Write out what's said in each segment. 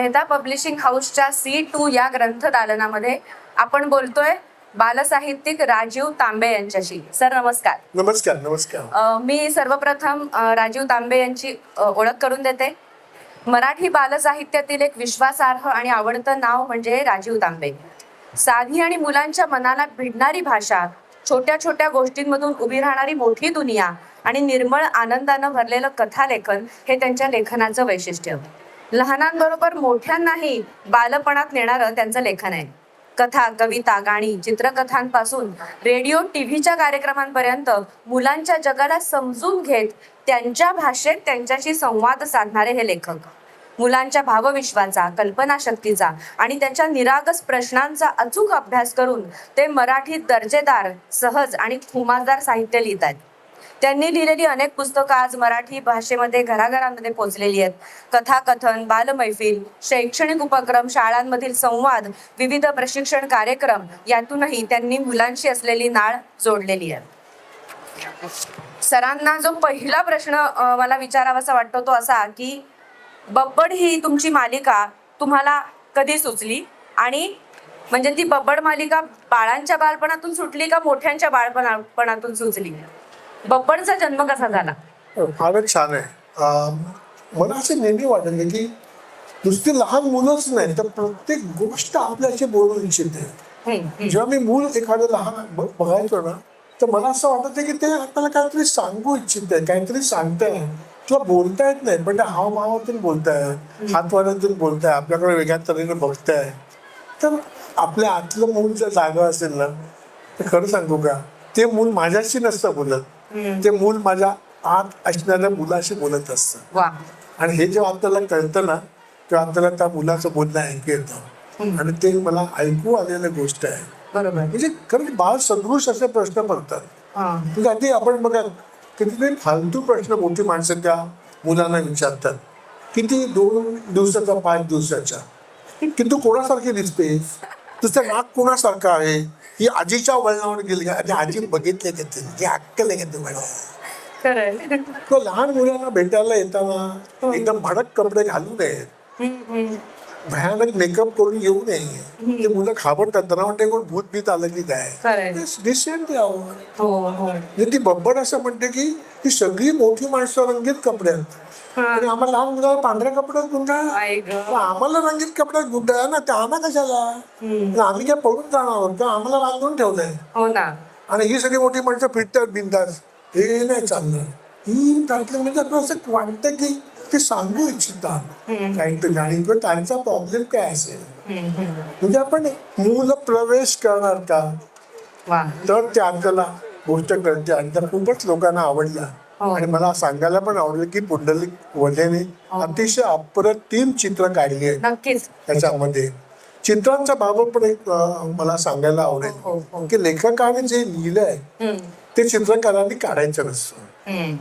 Mehta publishing हाऊसच्या C2 या ग्रंथदालनामध्ये आपण बोलतोय बालसाहित्यिक राजीव तांबे यांच्याशी. सर नमस्कार. नमस्कार. नमस्कार. मी सर्वप्रथम राजीव तांबे यांची ओळख करून देते. मराठी बालसाहित्यातील एक विश्वासार्ह आणि आवडतं नाव म्हणजे राजीव तांबे. साधी आणि मुलांच्या मनाला भिडणारी भाषा, छोट्या छोट्या गोष्टींमधून उभी राहणारी मोठी दुनिया आणि निर्मळ आनंदानं भरलेलं कथालेखन हे त्यांच्या लेखनाचं वैशिष्ट्य. लहानांबरोबर मोठ्यांनाही बालपणात नेणारं त्यांचं लेखन आहे. कथा, कविता, गाणी, चित्रकथांपासून रेडिओ टीव्हीच्या कार्यक्रमांपर्यंत मुलांच्या जगाला समजून घेत त्यांच्या भाषेत त्यांच्याशी संवाद साधणारे हे लेखक. मुलांच्या भावविश्वाचा, कल्पनाशक्तीचा आणि त्यांच्या निरागस प्रश्नांचा अचूक अभ्यास करून ते मराठीत दर्जेदार, सहज आणि खुमासदार साहित्य लिहितात. त्यांनी लिहिलेली अनेक पुस्तकं आज मराठी भाषेमध्ये घराघरांमध्ये पोहोचलेली आहेत. कथाकथन, बालमैफिल, शैक्षणिक उपक्रम, शाळांमधील संवाद, विविध प्रशिक्षण कार्यक्रम यातूनही त्यांनी मुलांशी असलेली नाळ जोडलेली आहे. सरांना जो पहिला प्रश्न मला विचारावासा वाटतो तो असा की बब्बड ही तुमची मालिका तुम्हाला कधी सुचली आणि म्हणजे ती बब्बड मालिका बाळांच्या बालपणातून सुटली का मोठ्यांच्या बालपणातून सुचली? बब्बडचा जन्म कसा झाला? फारच छान आहे. मला असं नेहमी वाटलं की नुसती लहान मुलंच नाही तर प्रत्येक गोष्ट आपल्याशी बोलू इच्छिते. जेव्हा मी मूल एखादं लहान बघायचो ना तर मला असं वाटत की ते आपल्याला काहीतरी सांगू इच्छित, काहीतरी सांगताय किंवा बोलता येत नाही पण ते हावभावातून बोलताय, हातवाऱ्यातून बोलताय, आपल्याकडे वेगळ्या तऱ्हेने बघताय. तर आपल्या आतलं मूल जर जागा असेल ना तर खरं सांगू का ते मूल माझ्याशी नसतं बोलत, ते मूल माझ्या आत असणाऱ्या मुलाशी बोलत असतं. आणि हे जेव्हा आपल्याला कळतं ना तेव्हा आपल्याला त्या मुलाचं बोलणं ऐकू येतं आणि ते मला ऐकू आलेली गोष्ट आहे. बरोबर. म्हणजे खरं बाळ सदृश असे प्रश्न पडतात. म्हणजे आधी आपण बघा कितीतरी फालतू प्रश्न मोठी माणसं त्या मुलांना विचारतात. किती 2 दिवसाचा 5 दिवसाचा की तू कोणासारखी दिसते, तुझं नाक कोणासारखं आहे, ही आजीच्या वळणावर गेली का, आजी बघितले का ते अक्कल आहे का तुम्हाला? तो लहान मुलांना भेटायला येताना एकदम भडक कपडे घालू नये, भयानक मेकअप करून येऊ नये. ते मुलं घाबरतात, त्यांना म्हणते कोण भूत बीत आलं की काय. डिसेंट यावं. म्हणजे ती बब्बड असं म्हणते की ही सगळी मोठी माणसं रंगीत कपड्यात आणि आम्हाला लहान मुलाला पांढऱ्या कपड्यात गुंडाळा, आम्हाला रंगीत कपड्यात गुंडाळा ना, त्या आम्हाला कशाला, आम्ही काय पळून जाणार आहोत का, आम्हाला रांगून ठेवलंय. आणि ही सगळी मोठी माणसं फिरतात बिंदास, हे नाही चाललं. ही त्यातलं म्हणजे असं वाटतं की ते सांगू इच्छितात काहीतरी आणि त्यांचा प्रॉब्लेम काय असेल. म्हणजे आपण मूल प्रवेश करणार का तर ते आपल्याला गोष्ट कळते आणि त्या खूपच लोकांना आवडला. आणि मला सांगायला पण आवडलं की पुंडलिक वधेने अतिशय अप्रतिम चित्र काढली आहे. त्याच्यामध्ये चित्रांच्या बाबत पण एक मला सांगायला आवडेल की लेखकाने जे लिहिलंय ते चित्रकारांनी काढायचं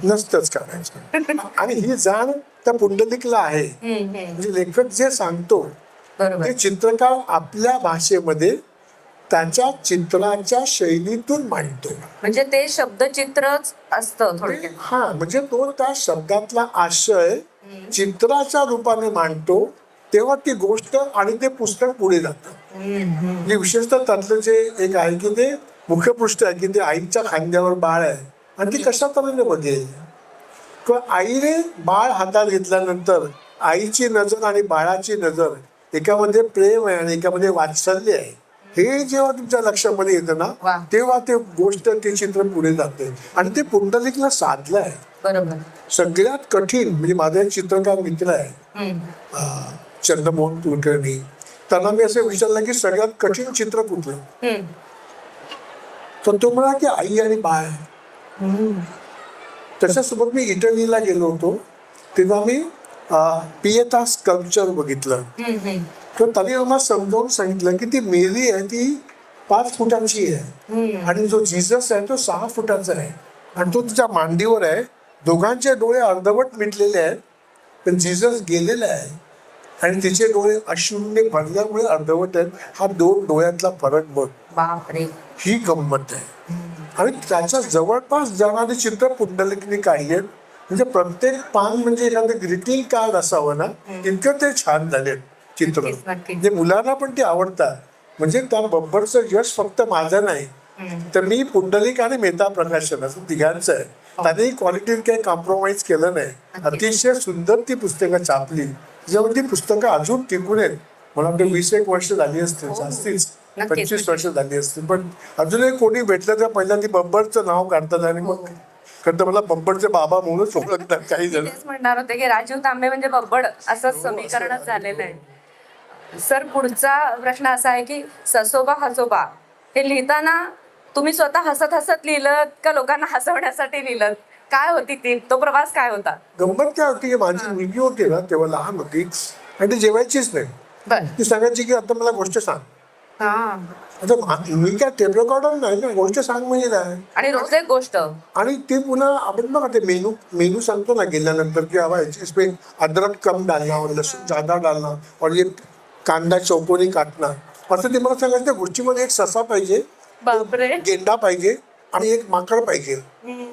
नसतंच काढायचं. आणि ही जाण त्या पुंडलिकला आहे. म्हणजे लेखक जे सांगतो ते चित्रकार आपल्या भाषेमध्ये त्याच्या चित्राच्या शैलीतून मांडतो. म्हणजे ते शब्दचित्रच असतं थोडक्यात. हा, म्हणजे तो त्या शब्दातला आशय चित्राच्या रूपाने मांडतो तेव्हा ती गोष्ट आणि ते पुस्तक पुढे जातं. म्हणजे विशेषतः त्यातलं जे एक आहे की ते मुख्यपृष्ठ आहे की ते आईच्या खांद्यावर बाळ आहे आणि ती कशा तऱ्हेने बघेल. आईने बाळ हातात घेतल्यानंतर आईची नजर आणि बाळाची नजर एकामध्ये प्रेम आहे आणि एकामध्ये वात्सल्य आहे. हे जेव्हा तुमच्या लक्षामध्ये येतं ना तेव्हा ते गोष्ट ते चित्र पुढे जाते आणि ते पुंडलिकला साधलं आहे. बरोबर. सगळ्यात कठीण म्हणजे माझा एक चित्रकार मित्र आहे चंद्रमोहन कुलकर्णी, त्यांना मी असं विचारलं की सगळ्यात कठीण चित्र कुठलं, तर तो म्हणा की आई आणि बाळ. त्याच्यासोबत मी इटलीला गेलो होतो तेव्हा मी पिएटा स्कल्पचर बघितलं. तर त्यांनी आम्हाला समजावून सांगितलं की ती मेरी आहे ती 5 फुटांची आहे आणि जो जीसस आहे तो 6 फुटाचा आहे आणि तो तिच्या मांडीवर आहे. दोघांचे डोळे अर्धवट मिटलेले आहेत पण जीसस गेलेला आहे आणि तिचे डोळे अश्रूने भरल्यामुळे अर्धवट आहेत. हा 2 डोळ्यातला फरक बघ. बापरे. ही गंमत आहे. आणि त्याच्या जवळपास जाणारे चित्र पुंडलिकने काढले. म्हणजे प्रत्येक पान म्हणजे एखादं ग्रीटिंग कार्ड असावं ना, इतकं ते छान झाले. चित्र. नक्कीच, नक्कीच. म्हणजे मुलांना पण ती आवडतात. म्हणजे त्या बब्बरचं यश फक्त माझं नाही, तर मी पुंडलिक आणि मेहता प्रकाशन असं तिघांचं आहे. त्यांनी क्वालिटीत काही कॉम्प्रोमाइज केलं नाही. अतिशय सुंदर ती पुस्तकं छापली, ज्यामुळे ती पुस्तकं अजून टिकून आहेत. मला वाटतं 20-1 वर्ष झाली असतील, जास्तीच नक्कीच. 25 वर्ष झाली असतील. पण अजूनही कोणी भेटलं तर पहिल्यांदा बब्बरचं नाव काढतात आणि मग खरं तर मला बब्बरचे बाबा म्हणूनच ओळखतात काही जण. तेच म्हणणार होते की राजीव तांबे म्हणजे बब्बड असंच समीकरणच झालेलं आहे. सर, पुढचा प्रश्न असा आहे की ससोबा हसोबा हे लिहिताना तुम्ही स्वतः हसत हसत लिहिलं का लोकांना हसवण्यासाठी लिहिलं? काय होती तो प्रवास काय होता? गंमत काय होती की माझी मुलगी होती ना तेव्हा लहान होती आणि ती जेवायचीच नाही. बर. ती सांगायची की आता मला गोष्ट सांग. हा. आता मी काय टेप रेकॉर्डर नाही ना, गोष्ट सांग म्हणजे काय. आणि रोज एक गोष्ट. आणि ते पुन्हा आपण बघा ते मेनू सांगतो ना गेल्यानंतर की हवा इसमें अदरक कम डालना और लसूण ज्यादा डालना और ये कांदा चौकोनी काटना, असं ते मला सांगायचं. त्या गोष्टीमध्ये एक ससा पाहिजे, बापरे. गेंडा पाहिजे आणि एक माकड पाहिजे.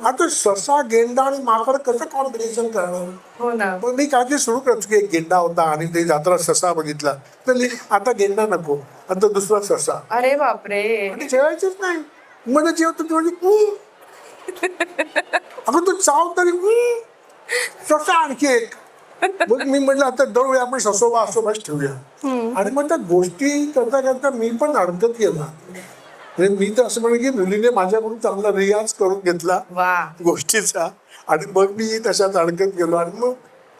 आता ससा, गेंडा आणि माकड कसं कॉम्बिनेशन करणार? हो ना. मग मी काय ते सुरू करतो की एक गेंडा होता आणि ते जाताना ससा बघितला तर आता गेंडा नको, आता दुसरा ससा. अरे बापरे. आणि जेवायचंच नाही. मला जेवतो तू म्हणजे अगं तू चाव तरी ससा आणखी एक. मग मी म्हटलं आता दरवेळी आपण ससोबा असोबाच ठेवूया. आणि मग त्या गोष्टी करता करता मी पण अडकत गेला. म्हणजे मी तर असं म्हणेन की मुलीने माझ्याकडून चांगला रियाज करून घेतला वा. गोष्टीचा आणि मग मी तशात अडकत गेलो. आणि मग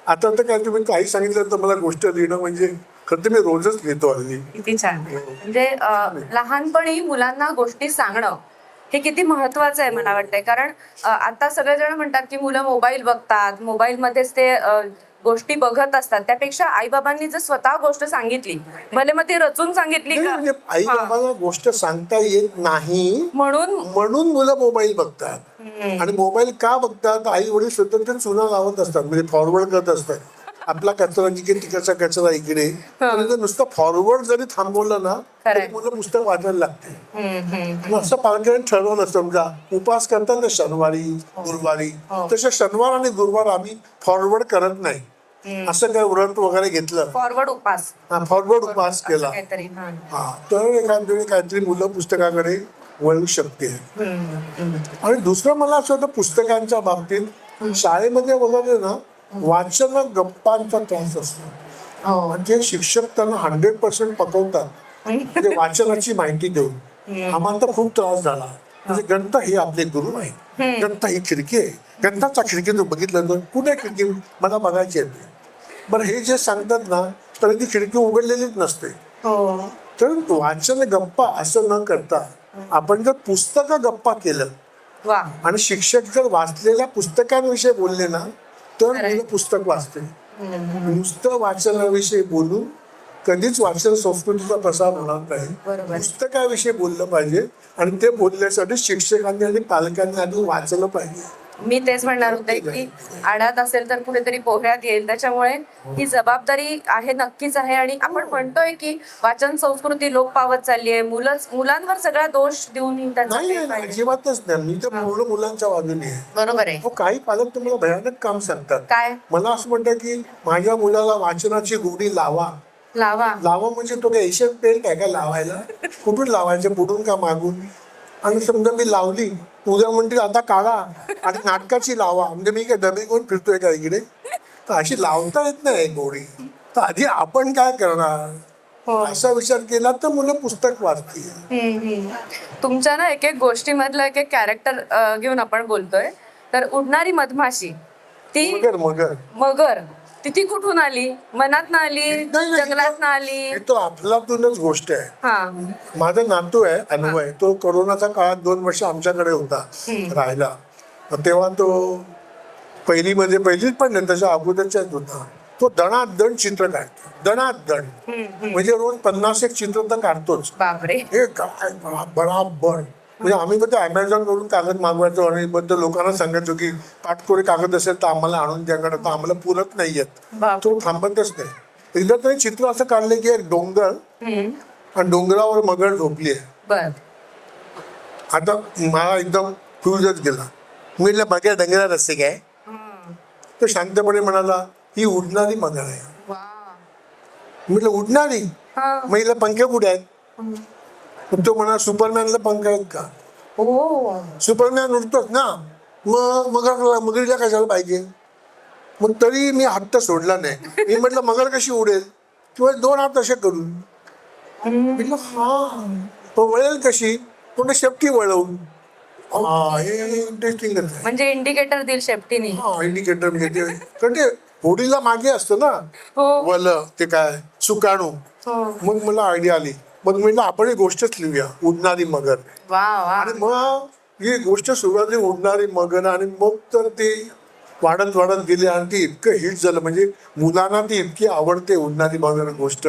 आता तर काय तुम्ही काही सांगितलं तर मला गोष्ट लिहिणं म्हणजे खरं तर मी रोजच लिहितो हल्ली. किती छान. म्हणजे लहानपणी मुलांना गोष्टी सांगणं हे किती महत्वाचं आहे मला वाटतंय. कारण आता सगळेजण म्हणतात की मुलं मोबाईल बघतात, मोबाईलमध्येच ते गोष्टी बघत असतात. त्यापेक्षा आईबाबांनी जर स्वतः गोष्ट सांगितली, भले मग ती रचून सांगितली नाही, का, म्हणजे आई बाबाला गोष्ट सांगता येत नाही म्हणून मुलं मोबाईल बघतात. आणि मोबाईल का बघतात? आई वडील स्वतंत्र चुना लावत असतात, म्हणजे फॉरवर्ड करत असतात. आपला कचरा जिकडे तिकडचा कचरा इकडे. तर नुसतं फॉरवर्ड जरी थांबवलं ना तरी मुलं पुस्तक वाचायला लागते. असं पालकांनी ठरवलं समजा उपास करतात ना शनिवारी गुरुवारी, तसे शनिवार आणि गुरुवार आम्ही फॉरवर्ड करत नाही. असं काय व्रत वगैरे घेतलं, फॉरवर्ड उपास. फॉरवर्ड उपास केला काहीतरी. हा तर एखाद्या वेळी काहीतरी मुलं पुस्तकाकडे वळू शकते. आणि दुसरं मला असं होतं पुस्तकांच्या बाबतीत, शाळेमध्ये वगैरे ना वाचन गप्पांचा त्रास असतो. म्हणजे शिक्षक त्यांना 100% पकवतात म्हणजे वाचनाची माहिती देऊन. आम्हाला तर खूप त्रास झाला. म्हणजे ग्रंथ हे आपले गुरु आहे, ग्रंथ ही खिडकी आहे, ग्रंथाच्या खिडकीतून बघितलं तर कुठे खिडकी मला बघायची आहे. बरं हे जे सांगतात ना तर ती खिडकी उघडलेलीच नसते. तर वाचन गप्पा असं न करता आपण जर पुस्तकं गप्पा केलं आणि शिक्षक जर वाचलेल्या पुस्तकांविषयी बोलले ना तर मुलं पुस्तक वाचते. नुसतं वाचनाविषयी बोलून कधीच वाचन संस्कृतीचा प्रसार होणार नाही. पुस्तकाविषयी बोललं पाहिजे आणि ते बोलण्यासाठी शिक्षकांनी आणि पालकांनी आधी वाचलं पाहिजे. मी तेच म्हणणार होते की आडात असेल तर कुठेतरी पोहऱ्यात येईल. त्याच्यामुळे ही जबाबदारी आहे, नक्कीच आहे. आणि आपण म्हणतोय की वाचन संस्कृती लोप पावत चालली आहे, मुलांवर सगळा दोष देऊन नाही अजिबातच नाही. मी तर पूर्ण मुलांच्या बाजूने आहे. बरोबर आहे. काही पालक तुम्हाला भयानक काम सांगतात. काय? मला असं म्हणतात की माझ्या मुलाला वाचनाची गोडी लावा. म्हणजे तो काय एशियन पेंट आहे का लावायला? कुठून लावायचं, पुढून का मागून? आणि समजा मी लावली, उद्या म्हणते आता काढा आणि नाटकाची लावा. म्हणजे मी काय डबे घेऊन फिरतोय का इकडे? तर अशी लावता येत नाही गोडी. तर आधी आपण काय करणार असा विचार केला तर मुलं पुस्तक वाचतील. तुमच्या ना एक गोष्टीमधलं एक कॅरेक्टर घेऊन आपण बोलतोय. तर उडणारी मधमाशी, ती मगर ती कुठून आली? मनात ना आली, जंगलात ना आली? तो आपलातूनच गोष्ट आहे. माझा नातू आहे अन्वय, तो कोरोनाच्या काळात 2 वर्ष आमच्याकडे होता राहायला. तेव्हा तो पहिलीत पण नाही, त्याच्या अगोदरच्याच होता. तो दणादण चित्र काढतो, दणादण. म्हणजे रोज 50-1 चित्र तर काढतोच. हे काय बराबर. म्हणजे आम्ही मग अमेझॉन कडून कागद मागवायचो आणि बद्दल लोकांना सांगायचो की पाठकोरी कागद असेल तर आम्हाला आणून द्याकडे, तर आम्हाला पुरत नाही येत. तो थांबतच नाही. एकदा तरी चित्र असं काढलं की एक डोंगर आणि डोंगरावर मगर झोपली आहे. आता मला एकदम फ्यूजच गेला. मी म्हटलं बघ्या डोंगरात असते काय? तो शांतपणे म्हणाला ही उडणारी मगर आहे. म्हटलं उडणारी. हा. मग हिला पंखे कुठे आहेत? मग तो म्हणा सुपरमॅनला पंख आहेत का? हो. सुपरमॅन उडतोच ना, मगरीला कशाला पाहिजे? मग तरी मी हट्ट सोडला नाही. मी म्हटलं मगर कशी उडेल? किंवा 2 हात असे करून. म्हटलं हा, पण वळेल कशी? पण शेपटी वळवून. हा, हे इंटरेस्टिंग आहे. म्हणजे इंडिकेटर देईल शेपटीने. हा, इंडिकेटर म्हणजे ते, कारण ते होडीला मागे असतं ना, हो. वलं ते काय सुकाणू. हो. मग मला आयडिया आली. मग म्हटलं आपण एक गोष्टच लिहूया, उडणारी मगर. वा वा. आणि मग ही गोष्ट सुरुवाती उडणारी मगर, आणि मग तर ते वाढत वाढत गेले आणि ते इतकं हिट झालं, म्हणजे मुलांना ती इतकी आवडते उडणारी मगर गोष्ट.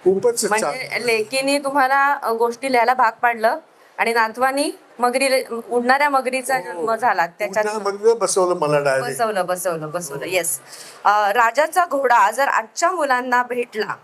खूपच छान. म्हणजे लेकीने तुम्हाला गोष्टी लिहायला भाग पाडलं आणि नातवानी उडणाऱ्या मगरीचा जन्म झाला त्याच्यात. उडणाऱ्या मगर बसवलं मला डायरेक्ट. बसवलं येस. राजाचा घोडा जर आजच्या मुलांना भेटला,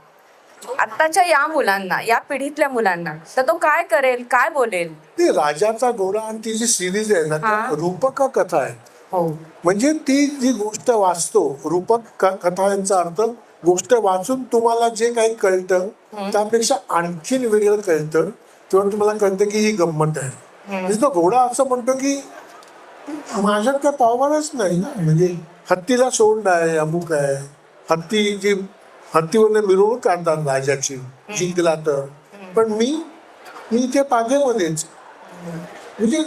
आत्ताच्या या मुलांना, या पिढीतल्या मुलांना, तर तो काय करेल, काय बोलेल? ते राजाचा घोडा आणि ती जी सिरीज आहे ना, हा. त्या रूपक कथा आहे. हो. म्हणजे ती जी गोष्ट वाचतो, रूपक कथा यांचा अर्थ, गोष्ट वाचून तुम्हाला जे काही कळतं त्यापेक्षा आणखीन वेगळं कळतं, तेव्हा तुम्हाला कळतं की ही गंमत आहे. म्हणजे तो घोडा असं म्हणतो की माझ्यात काय पावरच नाही ना, म्हणजे हत्तीला सोंड आहे, अमुक आहे, हत्तीवर मिरवणूक काढतात राजाची, जिंकला तर, पण मी इथे पागेमध्येच. म्हणजे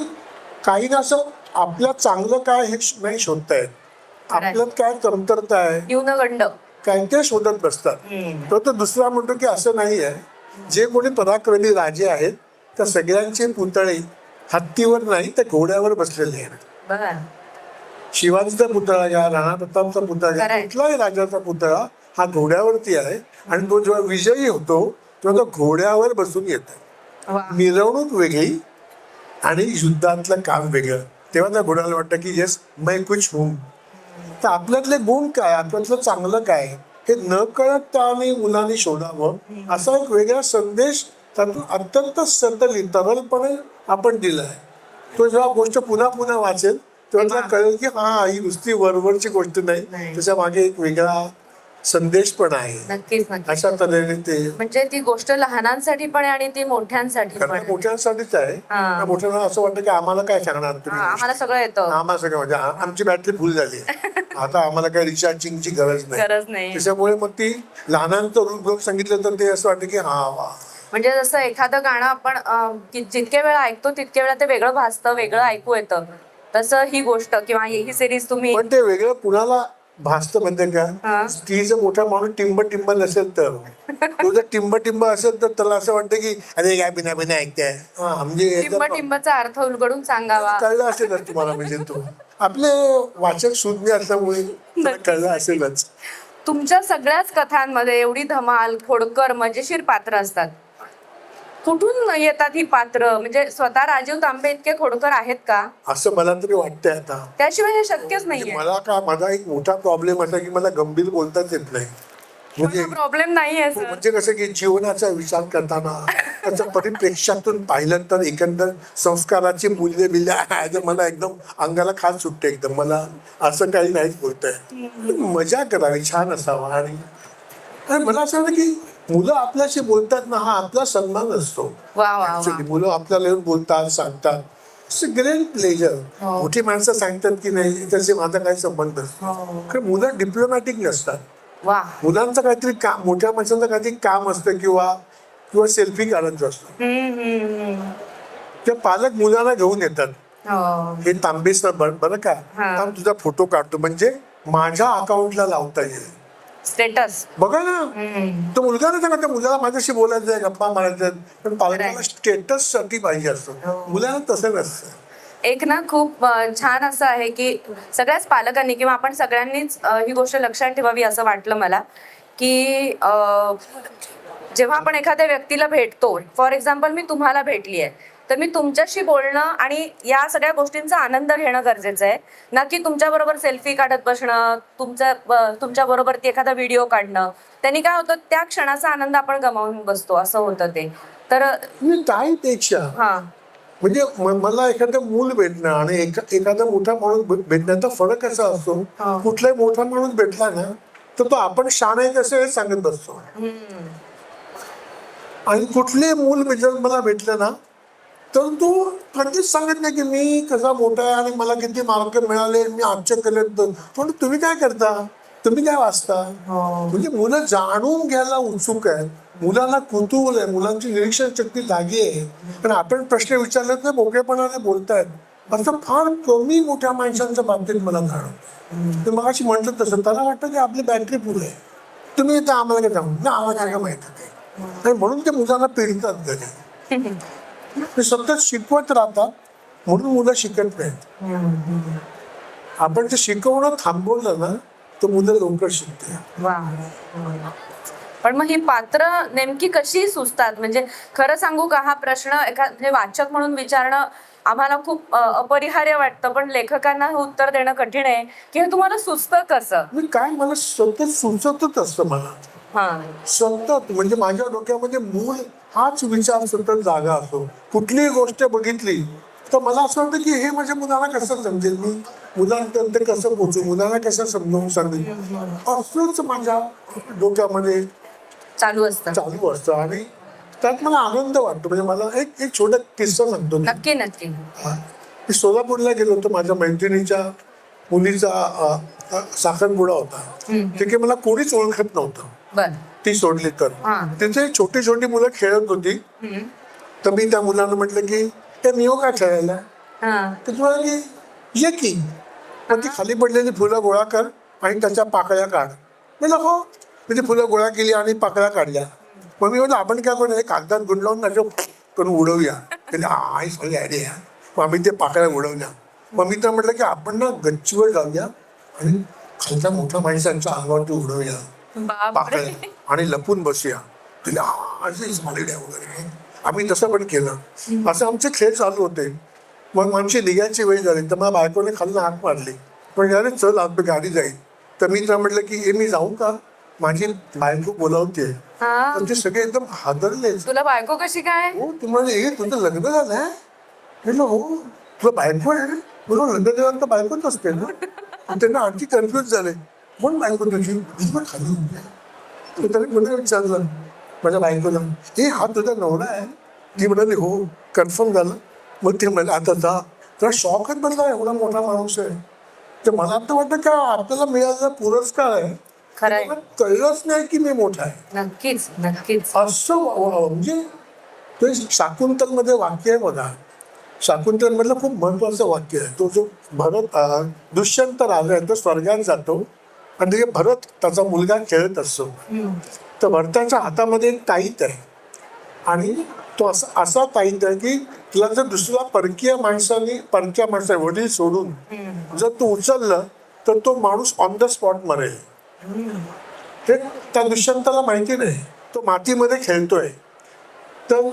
काही ना असं आपल्यात चांगलं काय हे नाही शोधतायत, आपल्यात काय कमतरता आहे न्यूनगंड काय ते शोधत बसतात. तो दुसरा म्हणतो की असं नाही आहे, जे कोणी पराक्रमी राजे आहेत त्या सगळ्यांचे पुतळे हत्तीवर नाही तर घोड्यावर बसलेले आहेत. बघा. शिवाजीचा पुतळा घ्या, राणा प्रतापचा पुतळा घ्या, खरंय. कुठलाही राजाचा पुतळा हा घोड्यावरती आहे. आणि तो जेव्हा विजयी होतो तेव्हा तो घोड्यावर बसून येतो. वा. मिरवणूक वेगळी आणि युद्धातलं काम वेगळं. तेव्हा त्या घोड्याला वाटतं की येस मैं कुछ हूं. तर आपल्यातले गुण काय, आपल्यातलं चांगलं काय, हे न कळत त्याने मुलांनी शोधावं, असा एक वेगळा संदेश त्यातून अत्यंत तरलपणे आपण दिलाय. तो जेव्हा गोष्ट पुन्हा पुन्हा वाचेल तेव्हा त्याला कळेल की हा, ही नुसती वरवरची गोष्ट नाही, त्याच्या मागे एक वेगळा संदेश पण आहे. नक्कीच नक्कीच. अशा तऱ्हेने ते म्हणजे ती गोष्ट लहानांसाठी पण आहे आणि ती मोठ्यांसाठी पण आहे. मोठ्यांसाठीच आहे. हा. त्या मोठ्यांना असं वाटतं की आम्हाला काय सांगणार हा, तुम्ही, आम्हाला सगळं येतं. आम्हाला सगळं, म्हणजे आमची बॅटरी फुल झाली आता, आम्हाला काही रिचार्जिंगची गरज गरज नाही. त्याच्यामुळे मग ती लहानांचं रूप घेऊन सांगितलं तर ते असं वाटतं की हा वा. म्हणजे जसं एखादं गाणं आपण जितके वेळा ऐकतो तितके वेळा ते वेगळं भासतं, वेगळं ऐकू येतं, तसं ही गोष्ट किंवा ही सिरीज तुम्ही. पण ते वेगळं कुणाला भासतं म्हणजे हा. का, स्त्रीचं मोठा माणूस टिंब नसेल तर, तो जर टिंब असेल तर त्याला असं वाटतं की अरे काय बिना ऐकताय. हा, म्हणजे टिंबचा अर्थ उलगडून सांगावा. कळलं असेलच तुम्हाला, म्हणजे तो आपले वाचक शून्य असल्यामुळे त्याला कळलं असेलच. तुमच्या सगळ्याच कथांमध्ये एवढी धमाल, खोडकर, मजेशीर पात्र असतात. कुठून येतात ही पात्र? म्हणजे स्वतः राजीव तांबे इतके खोडकर आहेत का? असं मला तरी वाटतंय आता. त्याशिवाय हे शक्यच नाहीये. माझा एक मोठा प्रॉब्लेम असा की मला गंभीर बोलताच येत नाही. म्हणजे प्रॉब्लेम नाहीये सर. म्हणजे कसं की जीवनाचा विचार करताना त्याच्या परिप्रेक्ष्यातून पाहिलं तर एकंदर संस्काराची मूल्य मला एकदम अंगाला खास सुटते एकदम. मला असं काही नाहीच बोलतंय, मजा करावी, छान असावा. आणि मला असं वाटतं की मुलं आपल्याशी बोलतात ना, हा आपला सन्मान असतो. वा वा. Actually, मुलं आपल्याला येऊन बोलतात, सांगतात, ग्रेट प्लेजर. मोठी माणसं सांगतात की नाही त्याचे माझा काही संबंध नसतो, कारण मुलं डिप्लोमॅटिक नसतात. वा. मुलांचं काहीतरी काम, मोठ्या माणसांचं काहीतरी काम असतं किंवा सेल्फी काढायचं असतं. ते पालक मुलांना घेऊन येतात, हे तांबेस बरं का, थांब तुझा फोटो काढतो म्हणजे माझ्या अकाउंटला लावता येईल स्टेटस. बघा ना. तो मुलगा नाही सांगत, त्या मुलाला माझ्याशी बोलायचं आहे, गप्पा मारायचं, पण पालकाला स्टेटस साठी पाहिजे असतं. मुलाला तसं नसतं. एक ना खूप छान असं आहे की सगळ्याच पालकांनी किंवा आपण सगळ्यांनीच ही गोष्ट लक्षात ठेवावी असं वाटलं मला, की जेव्हा आपण एखाद्या व्यक्तीला भेटतो, फॉर एक्झाम्पल मी तुम्हाला भेटली आहे, तर मी तुमच्याशी बोलणं आणि या सगळ्या गोष्टींचा आनंद घेणं गरजेचं आहे, ना की तुमच्याबरोबर सेल्फी काढत बसणं, तुमच्याबरोबर ती एखादा व्हिडिओ काढणं. त्यांनी काय होतं, त्या क्षणाचा आनंद आपण गमावून बसतो, असं होतं ते. तर त्याहीपेक्षा म्हणजे मला एखादं मूल भेटणं आणि एखादा मोठा माणूस भेटण्याचा फरक असा असतो. कुठलाही मोठा माणूस भेटला ना तर तो आपण शान आहे कसं हे सांगत बसतो. आणि कुठले मूल मला भेटलं ना तर तू कधीच सांगत नाही की मी कसा मोठा आहे आणि मला किती मार्क मिळाले, मी आजच्या केलेत. पण तुम्ही काय करता, तुम्ही काय वाचता, म्हणजे मुलं जाणून घ्यायला उत्सुक आहेत, मुलांना कुतूहल आहे, मुलांची निरीक्षण शक्ती जागी आहे. पण आपण प्रश्न विचारले तर मोकळेपणाने बोलतायत असं फार कमी मोठ्या माणसांच्या बाबतीत मला जाणवतं. तर मगाशी म्हटलं तसं त्याला वाटतं की आपली बॅटरी फुल आहे, तुम्ही येतं आम्हाला काय जाऊ ना, आम्हाला काय माहिती आहे. आणि म्हणून ते मुलांना पिळतात घरी, ते सतत शिकवत राहतात म्हणून मुलं शिकत नाहीत. आपण ते शिकवणं थांबवलं ना तर मुलं लवकर शिकते. पण मग ही पात्र नेमकी कशी सुचतात, म्हणजे खरं सांगू का, हा प्रश्न एखादे वाचक म्हणून विचारणं आम्हाला खूप अपरिहार्य वाटतं, पण लेखकांना हे उत्तर देणं कठीण आहे की हे तुम्हाला सुचतं कसं. मी काय, मला सतत सुचतच असतं, मला सतत, म्हणजे माझ्या डोक्यामध्ये मूल हाच विचार सतत जागा असतो. कुठलीही गोष्ट बघितली तर मला असं वाटतं की हे माझ्या मुलाला कसं समजेल, मी मुलांपर्यंत कसं पोहोचू, मुलांना कसं समजावून सांगेल, असंच माझ्या डोक्यामध्ये चालू असतं. आणि त्यात मला आनंद वाटतो. म्हणजे मला एक छोटा किस्सा सांगतो. नक्की नक्की. मी सोलापूरला गेलो होतो, माझ्या मैत्रिणीच्या मुलीचा साखरपुडा होता. तिथे मला कोणीच ओळखत नव्हतं, ती सोडली तर. तिथे छोटी छोटी मुलं खेळत होती, तर मी त्या मुलांना म्हटलं की त्या नियो का खेळायला, तर तुम्हाला की ये की, पण ती खाली पडलेली फुलं गोळा कर आणि त्याच्या पाकळ्या काढ. म्हटलं हो. मी ती फुलं गोळा केली आणि पाकळ्या काढल्या. मग मी म्हटलं आपण काय करूया, कागदात गुंडलावून करून उडवूया. आई सगळी आयडिया. मग आम्ही ते पाकळ्या उडवल्या. मग मी तर म्हटलं की आपण ना गच्चीवर जाऊया आणि खालच्या मोठ्या माणसांच्या अंगावरती उडवूया पाकळ्या आणि लपून बसूया. तिला वगैरे आम्ही तसं पण केलं. असं आमचे खेळ चालू होते. मग आमची निघायची वेळ झाली तर मला बायकोने खालून हाक मारली, पण अरे चल आज गाडी जाईल. तर मी तर म्हटलं की मी जाऊ का, माझी बायको बोलावते. तर ते सगळे एकदम हादरले. तुला बायको कशी काय? हो, तुम्हाला हे तुझं लग्न झालंय? म्हटलं हो. तुला बायको आहे? बरोबर, लग्न झाल्यानंतर बायकोच असते ना. त्यांना आणखी कन्फ्युज झाले, कोण बायको तुझी खाली. त्याने पुन्हा विचारलं माझ्या बायकोला, हे हा तुझा नवरा आहे? ती म्हणाली हो. कन्फर्म झालं. मग ते म्हणाले आता जा. तर शॉकच बनला, एवढा मोठा माणूस आहे. तर मला आता वाटतं का आपल्याला मिळालेला पुरस्कार आहे, खरं कळलंच नाही की मी मोठा आहे. नक्कीच नक्कीच. असं म्हणजे ते शाकुंतल मध्ये वाक्य आहे बघा. शाकुंतल मधलं खूप महत्वाचं वाक्य आहे. तो जो भरत दुष्यंत राजा आहे, तो स्वर्गात जातो आणि ते भरत त्याचा मुलगा खेळत असतो. तर भरताच्या हातामध्ये एक ताईत आहे आणि तो असा ताईत आहे की तुला जर दुसऱ्या परक्या माणसाने वडील सोडून जर तू उचललं तर तो माणूस ऑन द स्पॉट मरेल. ते त्या दुष्यंताला माहिती नाही, तो मातीमध्ये खेळतोय. तर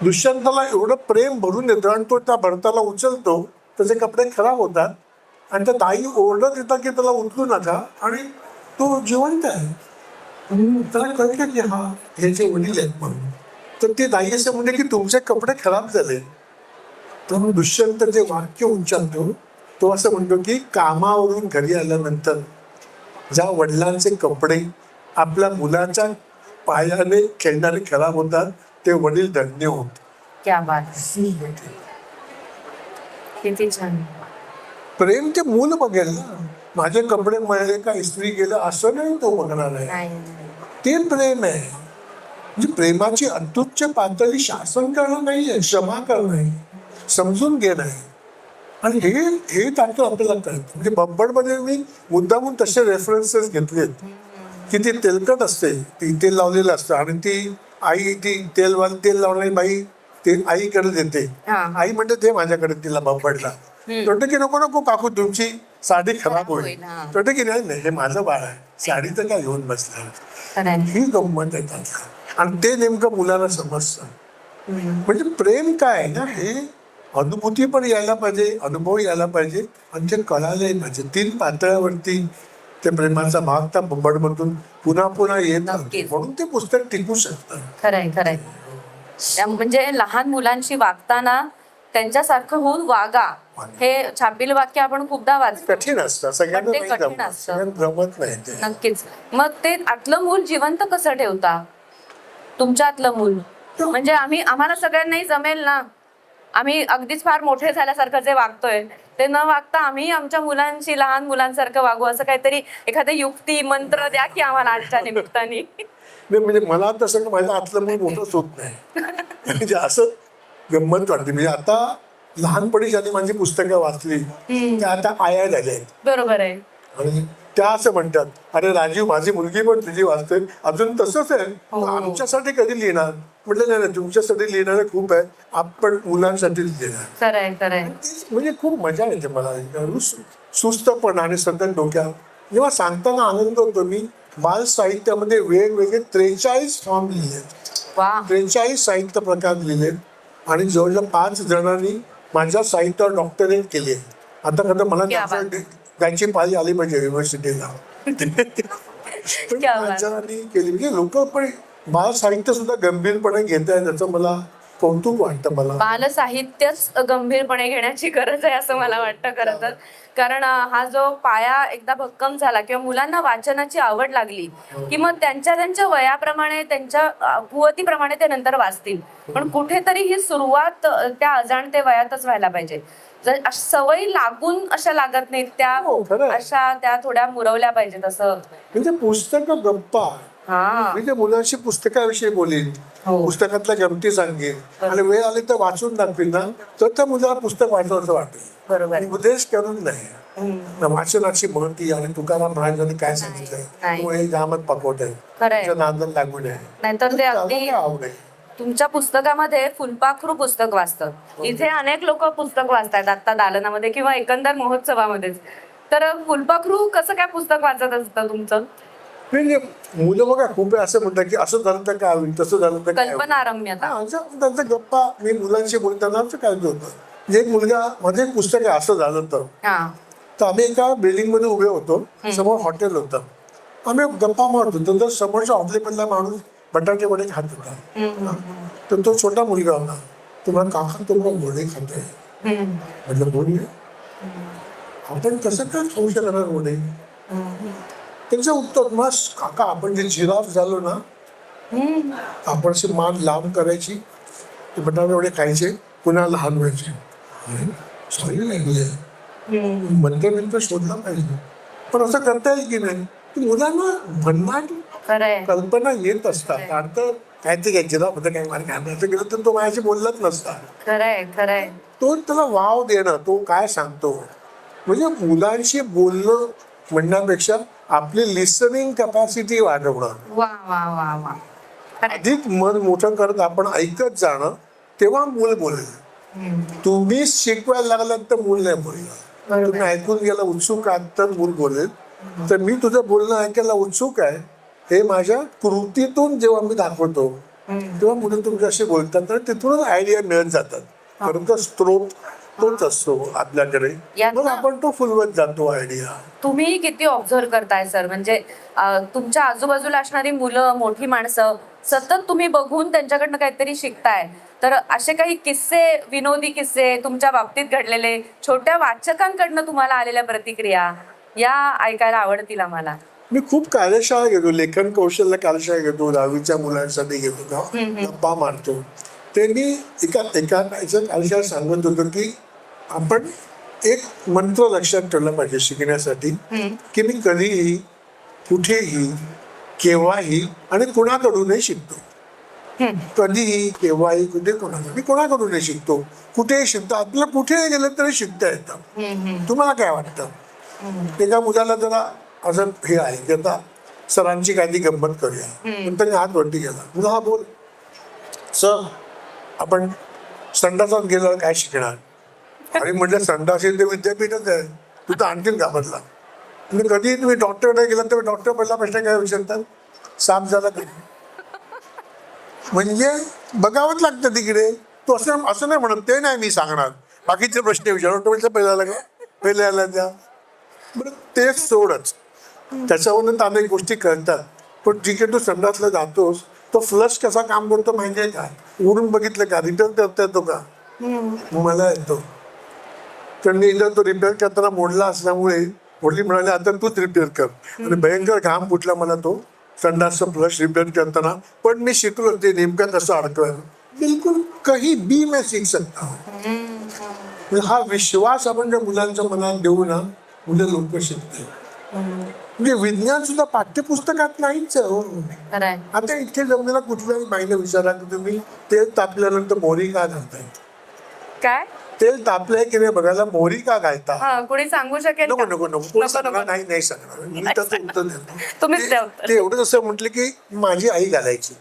दुष्यंताला एवढं प्रेम भरून येतं आणि तो त्या भरताला उचलतो, त्याचे कपडे खराब होतात आणि त्या ताई ओरडत येतात की त्याला उचलू नका, आणि तो जिवंत आहे. त्याला कळलं की हा हे जे वडील आहेत म्हणून. तर ती ताई असं म्हणते की तुमचे कपडे खराब झाले. तर दुष्यंत जे वाक्य उच्चारतो तो असं म्हणतो की कामावरून घरी आल्यानंतर ज्या वडिलांचे कपडे आपल्या मुलाच्या पायाने खेळणारे खराब होतात ते वडील धन्य होत. क्या बात. किती छान. प्रेम ते मूल बघेल ना, माझे कपडे मळले का इस्त्री केलं असं नाही तो बघणार आहे. ते प्रेम आहे. म्हणजे प्रेमाची अत्युच्च पातळी शासन करणं नाहीये, क्षमा करणं आहे, समजून घेणं आहे. आणि हे त्यातून आपल्याला कळतं. म्हणजे बब्बडमध्ये मी मुद्दामून तसे रेफरन्सेस घेतलेत की ती तेलकट असते, ती तेल लावलेलं असतं आणि ती आई ती तेल लावणारी बाई ते आईकडे देते. आई म्हणते ते माझ्याकडे तिला बब्बडला. म्हणते की नको नको काकू तुमची साडी खराब होईल. म्हणते की नाही हे माझं बाळ आहे, साडीचं काय घेऊन बसलं. ही गंमत आहे त्यात. आणि ते नेमकं मुलाला समजतं. म्हणजे प्रेम काय ना, हे अनुभूती पण यायला पाहिजे, अनुभव यायला पाहिजे आणि ते कळायलाही पाहिजे. 3 पातळ्यावरती ते प्रेमाचा भाग त्या बब्बडमधून पुन्हा पुन्हा येत म्हणून ते पुस्तक टिकू शकतं. खरंय खरंय. म्हणजे लहान मुलांशी वागताना त्यांच्यासारखं होऊन वागा. हे छापील वाक्य आपण खूपदा वाचतो. कठीण असतं सगळ्यांना, पण ते नाही कठीण जमत. असतं. सगळ्यांना जमत नाही ते. नक्कीच. मग ते आतलं मूल जिवंत कसं ठेवता, तुमच्यातलं मूल? म्हणजे आम्हाला सगळ्यांनाही जमेल ना, आम्ही अगदीच फार मोठे झाल्यासारखं जे वागतोय ते न वागता आम्ही आमच्या मुलांशी लहान मुलांसारखं वागू, असं काहीतरी एखादं युक्ती मंत्र द्या की आम्हाला आजच्या निमित्ताने. नाही म्हणजे मला तसं की माझ्या आतलं मूल मोठंच होत नाही. म्हणजे असं गंमत वाटते. म्हणजे आता लहानपणी ज्यांनी माझी पुस्तकं वाचली त्या आता आया झाल्या आहेत. बरोबर आहे. आणि त्या असं म्हणतात, अरे राजीव माझी मुलगी पण तुझी वाचते अजून तसंच आहे, आमच्यासाठी कधी लिहिणार? म्हटलं नाही नाही, तुमच्यासाठी लिहिणारे खूप आहेत, आपण मुलांसाठीच लिहिणार. खरंय खरंय. म्हणजे खूप मजा येते मला. सुस्तपणा आणि सतत डोक्यात जेव्हा सांगताना आनंद होतो. मी बाल साहित्यामध्ये वेगवेगळे 43 फॉर्म लिहिले, वा. 43 साहित्य प्रकार लिहिले आणि जवळजवळ 5 जणांनी माझ्या साहित्यावर डॉक्टरेट केली. आता खरं मला क्या बात. त्यांची पाळी आली पाहिजे युनिव्हर्सिटीला. क्या बात. 5 जणांनी केली. म्हणजे लोक पण बाल साहित्य सुद्धा गंभीरपणे घेत आहेत, त्याचं मला कौतुक वाटतं. मला बाल साहित्यच गंभीरपणे घेण्याची गरज आहे असं मला वाटतं खरं तर. कारण हा जो पाया एकदा भक्कम झाला किंवा मुलांना वाचनाची आवड लागली की मग त्यांच्या त्यांच्या वयाप्रमाणे, त्यांच्या कुवतीप्रमाणे ते नंतर वाचतील. पण कुठेतरी ही सुरुवात त्या अजाणते वयातच व्हायला पाहिजे. जर सवयी लागून अशा लागत नाहीत त्या, हो, खरं आहे. अशा त्या थोड्या मुरवल्या पाहिजेत असं. म्हणजे पुस्तकं गप्पा. हा. मी त्या मुलांशी पुस्तकाविषयी बोलीन, हो. पुस्तकातल्या गमती सांगेन आणि वेळ आली तर वाचून दाखवीन ना, तर त्या मुलाला पुस्तक वाचवायचं वाटेल. बरोबर. उपदेश करून नाही. वाचनाची महती आणि तुकाराम महाराजांनी काय सांगितलंय, नाही. तू हे जामत पकवत आहे, खरंय. तुझ्या नादाला लागू नये. नाहीतर ते अगदी आवड आहे. तुमच्या पुस्तकामध्ये फुलपाखरू पुस्तक वाचतं. इथे अनेक लोक पुस्तक वाचतात आता दालनामध्ये किंवा एकंदर महोत्सवामध्येच. तर फुलपाखरू कसं काय पुस्तक वाचत असतं तुमचं? म्हणजे मुलं बघा खूप वेळा असं म्हणतात की असं झालं तर काय होईल, तसं झालं तर काय होईल. कल्पनारम्यता. त्यांचा गप्पा मी मुलांशी बोलताना काय होतं. म्हणजे एक मुलगा माझं एक पुस्तक आहे असं झालं तर आम्ही एका बिल्डिंग मध्ये उभे होतो, समोर हॉटेल होतं. आम्ही गप्पा मारत होतो तर समोरच्या हॉटेलमधला माणूस बटाटे वडे खात होता. तर तो छोटा मुलगा होता, तुम्हाला काका तुम्हाला वडे खातोय. म्हटलं वडे आपण कसं काय खाऊ शकणार वडे? त्यांचं उत्तर, मग काका आपण जे जिराफ झालो ना, आपण अशी मान लांब करायची, ते बटाटे वडे खायचे, पुन्हा लहान व्हायचे. सॉरी नाही म्हणतो शोधला पाहिजे, पण असं करता येईल की नाही? की मुलांना भन्नाट कल्पना येत असतात. अर्थ काय ते काय जिराफ होतं काय मला काय गेलं तर तो माझ्याशी बोललाच नसता. खरंय. तो त्याला वाव देणं, तो काय सांगतो. म्हणजे मुलांशी बोलणं म्हणण्यापेक्षा आपली लिसनिंग कॅपॅसिटी वाढवणं. वा वा वा वा. अधिक मन मोठं करत आपण ऐकत जाणं, तेव्हा मूल बोलेल. तुम्ही शिकवायला लागलात तर मूल नाही बोलणार. तुम्ही ऐकून गेला उत्सुक आहात तर मूल बोलेल. तर मी तुझं बोलणं ऐकायला उत्सुक आहे हे माझ्या कृतीतून जेव्हा मी दाखवतो तेव्हा मुलं तुमच्याशी बोलतात, तर तिथूनच आयडिया मिळत जातात. खरं तर स्त्रोत तोच असतो आपल्याकडे, मग आपण तो फुलवत जातो आयडिया. तुम्ही किती ऑब्झर्व करताय सर? म्हणजे तुमच्या आजूबाजूला असणारी मुलं, मोठी माणसं सतत तुम्ही बघून त्यांच्याकडनं काहीतरी शिकताय. तर असे काही किस्से, विनोदी किस्से तुमच्या बाबतीत घडलेले, छोट्या वाचकांकडनं तुम्हाला आलेल्या प्रतिक्रिया या ऐकायला आवडतील आम्हाला. मी खूप कार्यशाळा घेतो, लेखन कौशल्य कार्यशाळा घेतो, 10वीच्या मुलांसाठी घेतो, गप्पा मारतो. ते मी एका कार्यशाळेत सांगत होतो की आपण एक मंत्र लक्षात ठेवलं पाहिजे शिकण्यासाठी, की मी कधीही, कुठेही, केव्हाही आणि कुणाकडूनही शिकतो. कधीही, केव्हाही, कुठे, मी कोणाकडूनही शिकतो, कुठेही शिकतो. आपल्याला कुठेही गेलं तरी शिकता येतं. तुम्हाला काय वाटतं? एका मुलाला जरा असं हे आहे की आता सरांची काही गंमत करूया, नंतर हात वरती गेला, तुझा हा बोल सर आपण संडासात गेल्यावर काय शिकणार? आणि म्हटलं संडास ते विद्यापीठच आहे, तू तर आणखीन घाबरला. म्हणजे कधी तुम्ही डॉक्टरकडे गेला तर डॉक्टर पहिला प्रश्न काय विचारतात, साफ झाला का? म्हणजे बघावंच लागतं तिकडे. तो असं नाही म्हणत, ते नाही मी सांगणार, बाकीचे प्रश्न विचार. डॉक्टर पहिला आला द्या, बरं तेच सोडच, त्याच्यावरून अनेक गोष्टी कळतात. पण ठीक आहे, तू संडासला जातोस, तो फ्लश कसा काम करतो माहिती आहे का? उडून बघितलं का? रिटर्न करता येतो का? मला येतो. तर मी एकदा तो रिपेअर करताना मोडला असल्यामुळे वडील म्हणाले आता तूच रिपेअर कर. आणि भयंकर घाम फुटला मला तो संडासचा फ्लश रिपेअर करताना. पण मी शिकलो ते नेमकं कसं अडकवायला. बिलकुल काही बी मैं सीख सकता हूं. हा विश्वास आपण ज्या मुलांच्या मनात देऊ ना, मुलं लोक शिकते. म्हणजे विज्ञान सुद्धा पाठ्यपुस्तकात नाहीच आहे हो. आता इतके जमलेला कुठल्याही बाईला विचारा की तुम्ही तेल तापल्यानंतर मोहरी का घालताय. काय तेल तापलंय की नाही बघायला मोहरी का घालता. कोणी सांगू शकेल नको का? नको नको कोणी सांगणार नाही. नाही सांगणार मी त्याचं उत्तर देतो. तुम्हीच द्या उत्तर. ते एवढं असं म्हटलं की माझी आई घालायची.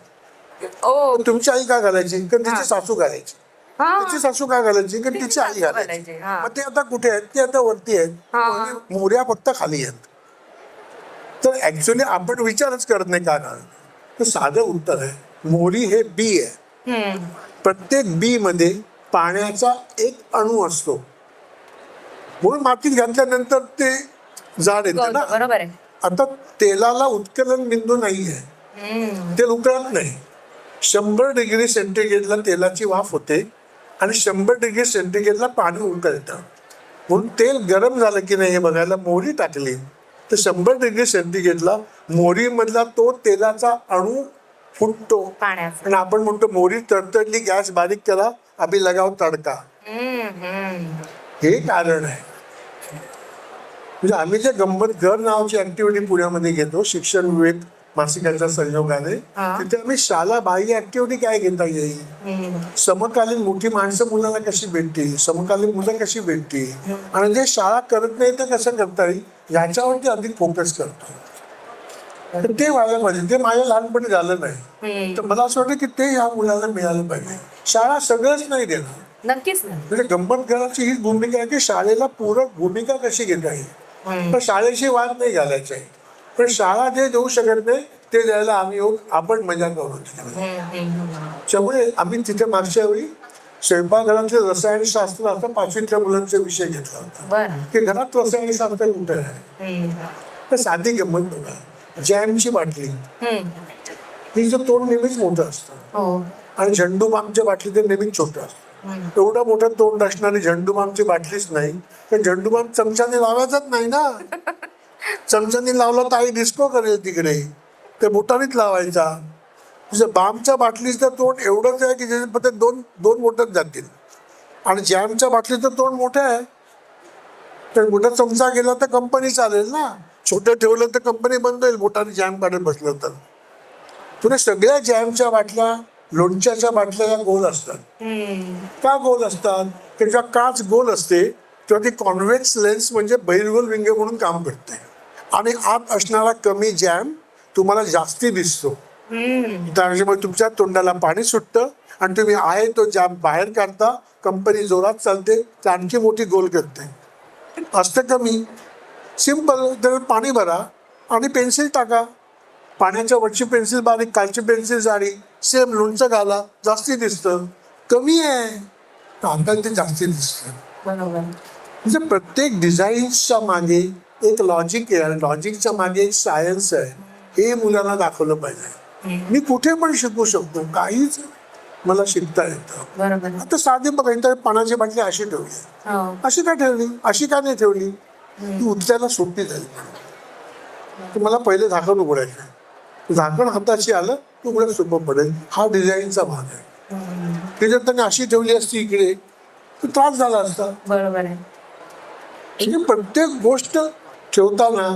ओ पण तुमची आई का घालायची. कारण तिची सासू घालायची. तिची सासू का घालायची. कारण तिची आई घालायची. मग ते आता कुठे आहेत. ते आता वरती आहेत. मोहऱ्या फक्त खाली आहेत. तर ऍक्च्युली आपण विचारच करत नाही का घालणं. तर साधं उत्तर आहे मोहरी हे बी आहे. प्रत्येक बी मध्ये पाण्याचा एक अणू असतो. म्हणून मातीत घातल्यानंतर ते झाड येते ना. बरोबर आहे. आता तेलाला उत्कलन बिंदू नाही आहे. तेल उकळत नाही. 100 डिग्री सेंटीग्रेडला तेलाची वाफ होते आणि 100 डिग्री सेंटीग्रेडला पाणी उकळतं. म्हणून तेल गरम झालं की नाही हे बघायला मोहरी टाकली तर 100 डिग्री सेंटीग्रेडला मोहरी मधला तो तेलाचा अणू फुटतो आणि आपण म्हणतो मोहरी तडतडली गॅस बारीक करा अभी लगाव तडका. हे कारण आहे. म्हणजे आम्ही जे गंमत घर नावाची ऍक्टिव्हिटी पुण्यामध्ये घेतो शिक्षण विवेक मासिकाच्या सहयोगाने तिथे आम्ही शाळा बाह्य ऍक्टिव्हिटी काय घेता येईल. समकालीन मोठी माणसं मुलांना कशी भेटतील. समकालीन मुलं कशी भेटतील आणि जे शाळा करत नाही ते कसं करता येईल याच्यावरती अधिक फोकस करतो. तर ते व्हायला पाहिजे. ते माझ्या लहानपणी झालं नाही. तर मला असं वाटतं की ते ह्या मुलांना मिळालं पाहिजे. शाळा सगळंच नाही देणार. नक्कीच. म्हणजे गंमत घराची हीच भूमिका आहे की शाळेला पूरक भूमिका कशी घेता येईल. पण शाळेशी वाद नाही घालायचा आहे. पण शाळा जे देऊ शकत नाही ते द्यायला आम्ही आपण मजा करू. त्यामुळे आम्ही तिथे मागच्या वेळी स्वयंपाकघरातले रसायनशास्त्र आता 5वीतल्या मुलांचा विषय घेतला होता की घरात रसायनशास्त्र कुठे आहे. तर साधी गंमत बघा. जॅमची बाटली तिचं तोंड नेहमीच मोठं असतं आणि झेंडूबामच्या बाटली ते नेहमीच छोटं असतं. एवढं मोठं तोंड असणारी झेंडूबामची बाटलीच नाही. तर झेंडूबाम चमच्याने लावायचाच नाही ना. चमच्याने लावला तर आई डिस्को करेल तिकडे. ते बोटानेच लावायचा. बामच्या बाटलीचं तोंड एवढंच आहे की त्याच्यामध्ये दोन बोटच जातील आणि जॅमच्या बाटलीचं तोंड मोठं आहे. तर मोठा चमचा गेला तर कंपनी चालेल ना. छोटं ठेवलं तर कंपनी बंद होईल बोटाने जॅम काढत बसलं तर. पुन्हा सगळ्या जॅमच्या बाटल्या लोणच्याच्या बाटल्या या गोल असतात. का गोल असतात. त्याच्या काच गोल असते तेव्हा ती कॉन्व्हेक्स लेन्स म्हणजे बहिर्गोल विंग म्हणून काम करते आणि आत असणारा कमी जॅम तुम्हाला जास्ती दिसतो. त्याच्यामुळे तुमच्या तोंडाला पाणी सुटतं आणि तुम्ही आहे तो जॅम बाहेर काढता. कंपनी जोरात चालते तर आणखी मोठी गोल करते. असतं कमी सिंपल. तर पाणी भरा आणि पेन्सिल टाका. पाण्याच्या वरची पेन्सिल बारीक खालची पेन्सिल जाडी. सेम लोणचं घाला जास्ती दिसतं. कमी आहे तर आता ते जास्ती दिसतं. म्हणजे प्रत्येक डिझाईन्सच्या मागे एक लॉजिक आहे. लॉजिकच्या मागे एक सायन्स आहे. हे मुलांना दाखवलं पाहिजे. मी कुठे पण शिकू शकतो. काहीच मला शिकता येतं. आता साधी बघा इथं पाण्याची बाटली अशी ठेवली. अशी का ठेवली. अशी का नाही ठेवली. ती उचलायला सोपी झाली. तुम्हाला पहिले झाकण उघडायचं. झाकण हाताशी आलं तर उघडायला सोपं पडेल. हा डिझाईनचा भाग आहे. त्याच्यात त्यांनी अशी ठेवली असती इकडे तर त्रास झाला असता. बरोबर आहे. म्हणजे प्रत्येक गोष्ट ठेवताना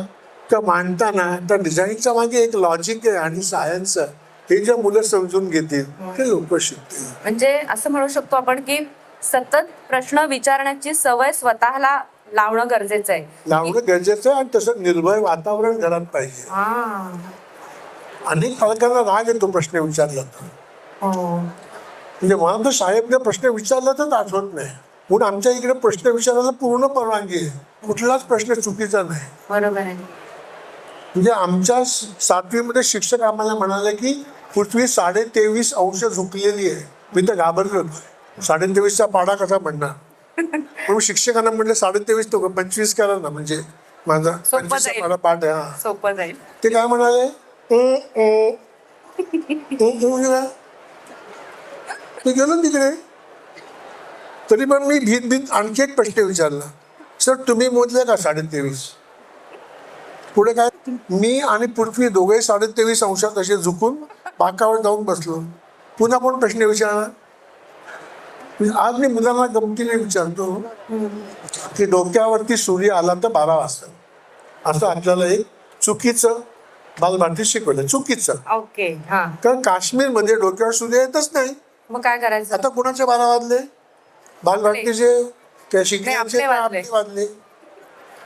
किंवा मांडताना त्या डिझाईनच्या मागे एक लॉजिक आहे आणि सायन्स आहे. हे जे मुलं समजून घेतील ते लोक शिकतील. म्हणजे असं म्हणू शकतो आपण की सतत प्रश्न विचारण्याची सवय स्वतःला लावणं गरजेचं आहे. लावणं गरजेचं आहे आणि तसं निर्भय वातावरण घरात पाहिजे. अनेक पालकांना राग येतो प्रश्न विचारला तर. म्हणजे मला तर शाळेमध्ये प्रश्न विचारला तर आठवत नाही. म्हणून आमच्या इकडे प्रश्न विचारायला पूर्ण परवानगी आहे. कुठलाच प्रश्न चुकीचा नाही. बरोबर आहे. म्हणजे आमच्या 7वीमध्ये शिक्षक आम्हाला म्हणाले की पृथ्वी 23.5 अंश झुकलेली आहे. मी तर घाबरलो. 23.5चा पाडा कसा म्हणणार. म्हणून शिक्षकांना म्हटलं 23.5 तो 25 करा ना. म्हणजे माझा 25चा पाडा पाठ आहे. सोपं जाईल. ते काय म्हणाले मी गेलो तिकडे तरी पण मी भीत भीत आणखी एक प्रश्न विचारला, सर तुम्ही मोजले का 23.5? पुढे काय, मी आणि पृथ्वी दोघे 23.5 अंशात असे झुकून पाकावर जाऊन बसलो. पुन्हा कोण प्रश्न विचारणार? आज मी मुलांना गमतीने विचारतो की डोक्यावरती सूर्य आला तर 12 वाजता, असं आपल्याला एक चुकीचं बालभारती शिकवलं, चुकीचं. ओके. हा, कारण काश्मीरमध्ये डोक्यावर सूर्य येतच नाही. मग काय करायचं? आता कोणाचे 12 वाजले? बालभारतीचे त्या शिकण्याचे आपले वाजले. आपले वाजले.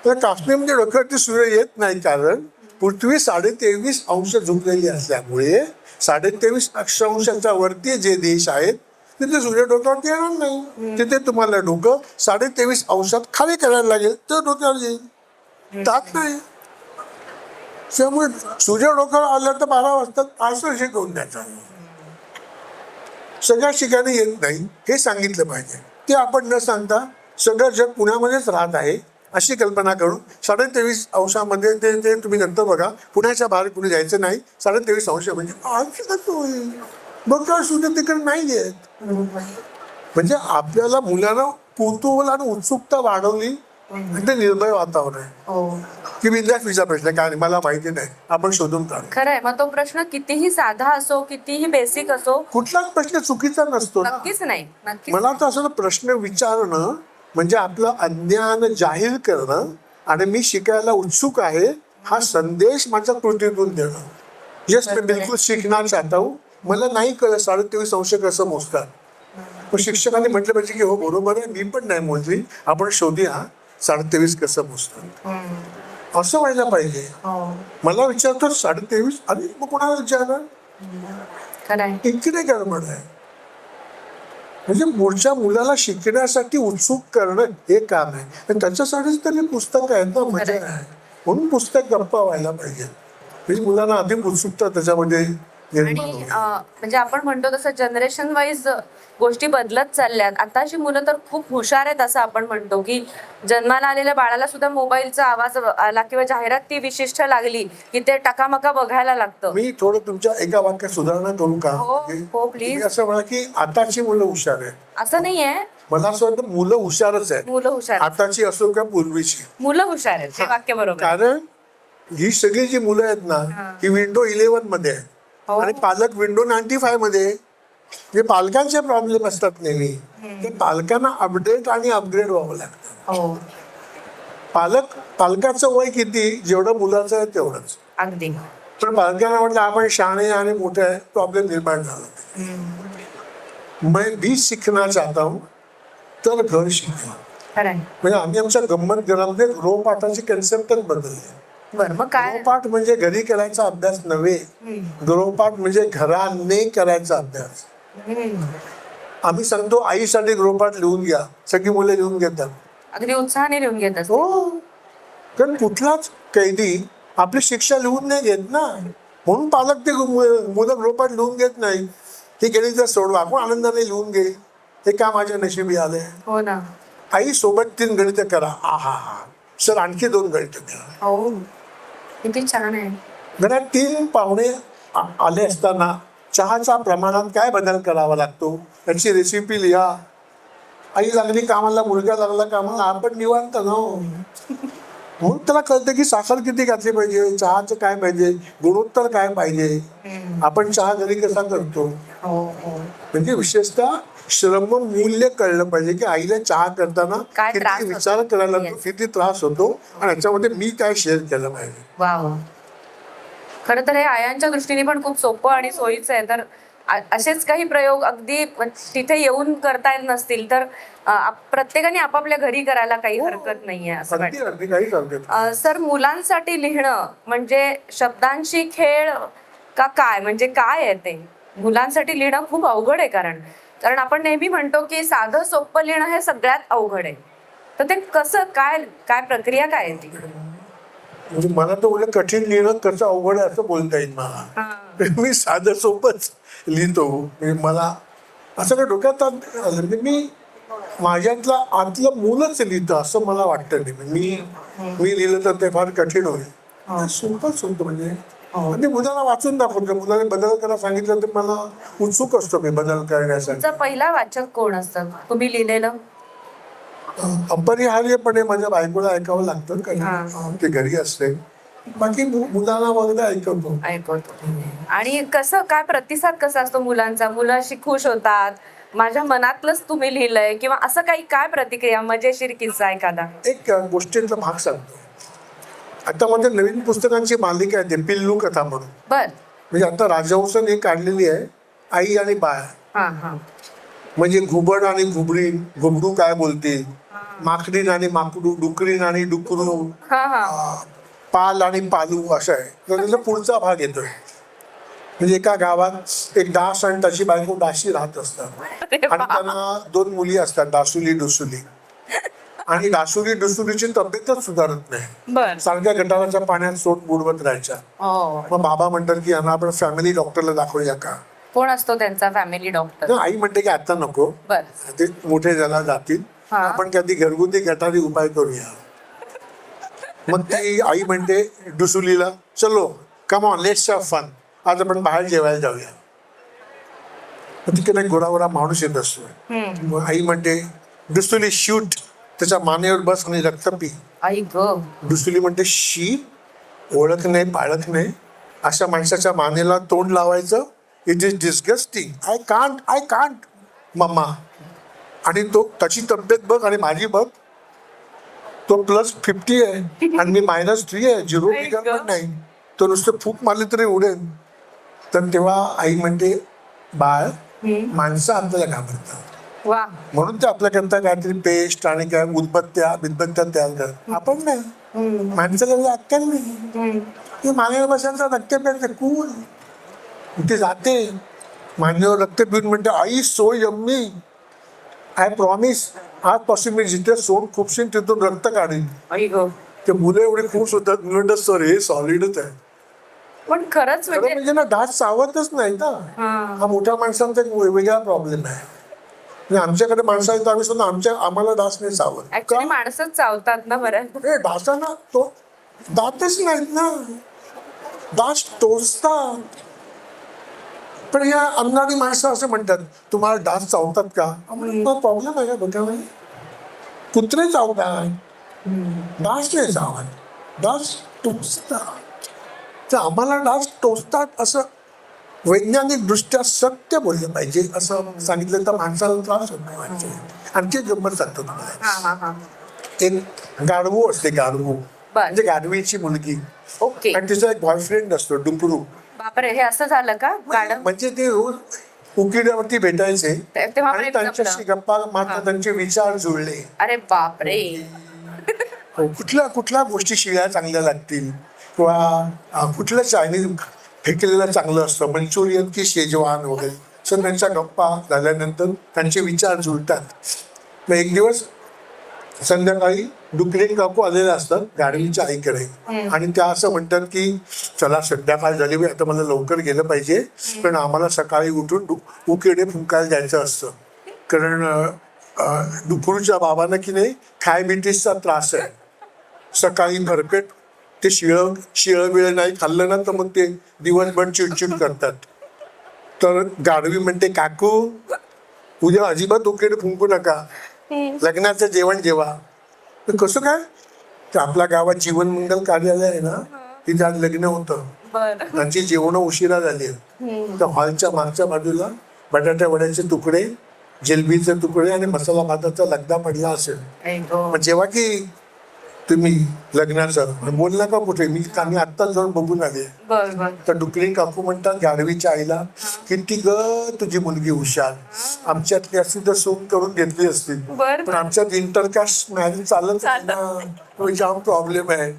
तर काश्मीरमध्ये डोक्यावरती सूर्य येत नाही, कारण पृथ्वी 23.5 अंश झुकलेली असल्यामुळे 23.5 अंशाच्या वरती जे देश आहेत तिथे सूर्य डोक्यावरती येणार नाही. तिथे तुम्हाला डोकं 23.5 अंशात खाली करायला लागेल तर डोक्यावर येईल, तात नाही. त्यामुळे सूर्य डोक्यावर आलं तर 12 वाजतात असं शिकवून द्यायचं. सगळ्या ठिकाणी येत नाही हे सांगितलं पाहिजे. ते आपण न सांगता सगळं जग पुण्यामध्येच राहत आहे अशी कल्पना करून 23.5 अंशामध्ये ते तुम्ही नंतर बघा, पुण्याच्या बाहेर कुणी जायचं नाही. 23.5 अंश म्हणजे कसं होईल? डोक्यावर सूर्य तिकडे नाही येत. म्हणजे आपल्याला मुलांना कुतूहल आणि उत्सुकता वाढवली म्हणजे निर्भय वातावरण आहे की बिंदास विचार प्रश्न काय नाही, मला माहिती नाही, आपण शोधून काढू. खरंय. मग तो प्रश्न कितीही साधा असो, कितीही बेसिक असो, कुठलाच प्रश्न चुकीचा नसतो ना. नक्कीच नाही, नक्कीच. मला तर असं प्रश्न विचारणं म्हणजे आपलं अज्ञान जाहीर करणं आणि मी शिकायला उत्सुक आहे हा संदेश माझ्या कृतीतून देणं. यस, मी बिलकुल शिकणार चाहता हूं. मला नाही कळलं 23.5 अंश कसं मोजतात. पण शिक्षकांनी म्हटलं पाहिजे की हो बरोबर आहे, मी पण नाही मोजली, आपण शोधूया 23.5 कसं मोजतात, असं व्हायला पाहिजे. मला विचारतो 23.5 आणि मग कोणाला विचारणार? खरंय. इकडे गडबड आहे. म्हणजे पुढच्या मुलाला शिकण्यासाठी उत्सुक करणं हे काम आहे. आणि त्याच्यासाठीच तरी पुस्तक आहेत ना, मजा आहे. म्हणून पुस्तक गप्पा व्हायला पाहिजे. म्हणजे मुलांना अधिक उत्सुकता त्याच्यामध्ये निर्माण आणि होईल. म्हणजे आपण म्हणतो तसं जनरेशन वाईज गोष्टी बदलत चालल्यात. आताची मुलं तर खूप हुशार आहेत असं आपण म्हणतो की जन्माला आलेल्या बाळाला सुद्धा मोबाईलचा आवाज आला किंवा जाहिरात ती विशिष्ट लागली की ते टकामका बघायला लागतं. मी थोडं तुमच्या एका वाक्यात सुधारणा करू का? हो, हो, प्लीज. तुम्ही असं म्हणा की आताची मुलं हुशार आहेत. असं नाहीये, मला असं वाटतं मुलं हुशारच आहेत, मुलं हुशार आहेत. आताची असो का पूर्वीची. मुलं हुशार आहेत, ते वाक्य बरोबर आहे. कारण ही सगळी जी मुलं आहेत ना ही विंडो 11 मध्ये आहेत हो. आणि पालक विंडो 95 मध्ये. जे पालकांचे प्रॉब्लेम असतात नेहमी ते पालकांना अपडेट आणि अपग्रेड व्हावं लागतं. हो, पालकाचं वय किती जेवढं मुलाचं आहे तेवढंच. अगदी. पण पालकांना म्हटलं आपण शहाणे आणि मोठे आहे, प्रॉब्लेम निर्माण झाला. मैं भी सीखना चाहता हूं तर घर शिकवा. खरंय. म्हणजे आम्ही आमच्या गंमत घरामध्ये गृहपाठाची कन्सेप्टच बदलली. बरं, मग काय? गृहपाठ म्हणजे घरी करायचा अभ्यास नव्हे, गृहपाठ म्हणजे घराने करायचा अभ्यास. आम्ही सांगतो आईसाठी गृहपाठ लिहून घ्या, सगळी मुलं लिहून घेतात. अगदी उत्साहाने लिहून घेत असते. हो, कारण कुठलाच कैदी आपली शिक्षा लिहून नाही घेत ना, म्हणून पालक ते मुलं गृहपाठ लिहून घेत नाही. हे गणित सोडवा, आपण आनंदाने लिहून घे, हे का माझ्या नशिबी आले. हो ना. आई सोबत 3 गणित करा, आहा सर आणखी 2 गणित करा. हो, किती छान आहे. घरात 3 पाहुणे आले असताना चहाच्या प्रमाणात काय बदल करावा लागतो याची रेसिपी लिहा. आई लागली कामाला, मुलगा लागला कामाला, आपण निवांत ना. म्हणून त्याला कळतं की साखर किती घातली पाहिजे, चहाचं काय पाहिजे, गुणोत्तर काय पाहिजे, आपण चहा घरी कसा करतो. म्हणजे विशेषतः श्रम मूल्य कळलं पाहिजे की आईला चहा करताना काय त्रास किती होतो. विचार करायला लागतो, किती त्रास होतो आणि याच्यामध्ये मी काय शेअर केलं पाहिजे. वा वा. खरं तर हे आयांच्या दृष्टीने पण खूप सोपं आणि सोयीचं आहे. तर असेच काही प्रयोग अगदी तिथे येऊन करता येत नसतील तर प्रत्येकाने आपापल्या घरी करायला काही हरकत नाहीये असं अगदी वाटतं. अगदी काही चालते. सर, मुलांसाठी लिहिणं म्हणजे शब्दांशी खेळ का काय, म्हणजे काय आहे ते? मुलांसाठी लिहिणं खूप अवघड आहे, कारण आपण नेहमी म्हणतो की साधं सोपं लिहिणं हे सगळ्यात अवघड आहे. तर ते कसं, काय काय प्रक्रिया काय आहे ती? म्हणजे मला तर उलट कठीण लिहिणं कसं अवघड आहे असं बोलता येईल मला. मी साधं सोपंच लिहितो. म्हणजे मला असं काही डोक्यात आलं म्हणजे मी माझ्यातलं आतलं मूलच लिहितं असं मला वाटतं नाही. मी लिहिलं तर ते फार कठीण होईल. सोपंच होतं म्हणजे आणि ते मुलाला वाचून दाखवतो. मुलाने बदल करायला सांगितलं तर मला उत्सुक असतो मी बदल करण्यासाठी. तुमचा पहिला वाचक कोण असतं तुम्ही लिहिलेलं? अपरिहार्यपणे माझ्या बायकोला ऐकावं लागतं कारण ते घरी असते. बाकी मुलाला वगैरे ऐकवतो. आणि कसं काय प्रतिसाद कसा असतो मुलांचा? मुलं अशी खुश होतात, माझ्या मनातलंच तुम्ही लिहिलंय, किंवा असं काही काय प्रतिक्रिया, मजेशीर किस्सा एखादा? एक गोष्टींचा भाग सांगतो. आता माझ्या नवीन पुस्तकांची मालिका आहे, ते पिल्लू कथा म्हणून. बर. म्हणजे आता राजहंसन एक काढलेली आहे, आई आणि बाळ. म्हणजे घुबड आणि घुबडी, घुबडू काय बोलते, माकडीन आणि माकडू, डुकरीन आणि डुकरू, पाल आणि पालू, असं आहे. तर त्याचा पुढचा भाग येतोय. म्हणजे एका गावात एक दास आणि त्याची बायको दासी राहत असतात आणि त्यांना 2 मुली असतात, दासुली डुसुली. आणि दासुली डुसुलीची तब्येतच सुधारत नाही, सारख्या गटाराच्या पाण्यात सोट बुडवत राहायच्या. मग बाबा म्हणतात की यांना आपण फॅमिली डॉक्टरला दाखवूया का? कोण असतो त्यांचा फॅमिली डॉक्टर? आई म्हणते की आता नको, ते मोठे झाला जातील, आपण कधी घरगुती गटारी उपाय करूया. मग ती आई म्हणते डुसुलीला, चलो come on let's have fun, आज आपण बाहेर जेवायला जाऊया. तिकडे गोरागोरा माणूस येत असतो. मग आई म्हणते डुसुली शूट, त्याच्या मानेवर बस आणि रक्त पी. आई ग. डुसुली म्हणते शी, ओळख नाही पाळख नाही, अशा माणसाच्या मानेला तोंड लावायचं, it is disgusting, I can't मम्मा. आणि तो त्याची तब्येत बघ आणि माझी बघ, तो +50 आहे आणि मी -3 आहे, 0 बिघडणार नाही, तो नुसतं फूक मारली तरी उडेल. तर तेव्हा आई म्हणते बाळ, माणसं आपल्याला घाबरतात, म्हणून ते आपल्याकरता काहीतरी पेस्ट आणि काय उदबत्त्या बिदबत्त्या तयार करतात. आपण नाही, माणसाला अक्कल नाही. मानेवर बसायचा रक्त प्यायचं कूल. ते जाते मानेवर रक्त पिऊन म्हणते आई सो यम्मी, आय प्रॉमिस, आजपासून मी जिथे सोड खूपशीन तिथून रक्त काढीन. ते मुलं एवढे खुश होतात. म्हणतात सर हे सॉलिडच आहे. पण खरंच म्हणजे ना दात चावतच नाही ना. हा मोठ्या माणसांचा एक वेगळा प्रॉब्लेम आहे. आमच्याकडे माणसं आहेत आम्ही सुद्धा आम्हाला डास नाही चावत. ऍक्च्युअली माणसंच चावतात ना बरं. डासांना तो दातच नाहीत ना, डास टोचतात. पण या अंगारी माणसं असं म्हणतात तुम्हाला डास चावतात का? प्रॉब्लेम आहे का बघा, कुत्रे चावतात, डास नाही चावत, डास टोचतात. तर आम्हाला डास टोचतात असं वैज्ञानिक दृष्ट्या सत्य बोललं पाहिजे. असं सांगितलं तर माणसाला त्रास होत नाही. आणखी गंमत सांगतो तुम्हाला. एक गाढवू असते, गाढवू म्हणजे गाढवीची मुलगी, आणि तिचा एक बॉयफ्रेंड असतो डुकरू. बापरे, हे असं झालं का? म्हणजे ते रोज उकिड्यावरती भेटायचे आणि त्यांच्याशी गप्पा मारता त्यांचे विचार जुळले. अरे बापरे. कुठल्या गोष्टी शिळ्या चांगल्या लागतील, किंवा कुठलं चायनीज फेकलेलं चांगलं असतं, मंचुरियन की शेजवान वगैरे. सर त्यांच्या गप्पा झाल्यानंतर त्यांचे विचार जुळतात. मग एक दिवस संध्याकाळी डुकरे काकू आलेले असतात गाडवीच्या आईकडे, आणि त्या असं म्हणतात की चला संध्याकाळ झाली, आता मला लवकर गेलं पाहिजे, पण आम्हाला सकाळी उठून उकिडे फुंकायला जायचं असतं. कारण डुकरूच्या बाबांना की नाही थायबिटीसचा त्रास आहे. सकाळी भरपेट ते शिळं बिळं नाही खाल्लं ना तर मग ते दिवसभर चिडचिड करतात. तर गाढवी म्हणते काकू उद्या अजिबात उकिडे फुंकू नका, लग्नाचं जेवण जेवा. तर कसं काय? तर आपल्या गावात जीवन मंगल कार्यालय आहे ना, तिथे आज लग्न होतं, त्यांची जेवण उशिरा झाली. तर हॉलच्या मागच्या बाजूला बटाट्या वड्याचे तुकडे, जिलबीचे तुकडे आणि मसाला भाताचा लगदा पडला असेल. जेव्हा की तुम्ही लग्नाचं बोलला का कुठे, मी आत्ताच जाऊन बघून आले. तर डुकरी काकू म्हणतात गाढवीच्या आईला, किती ग तुझी मुलगी हुशार, आमच्यातली असती तर सून करून घेतली असती, पण आमच्यात इंटरकास्ट मॅरेज चालत ना, जाम प्रॉब्लेम आहे.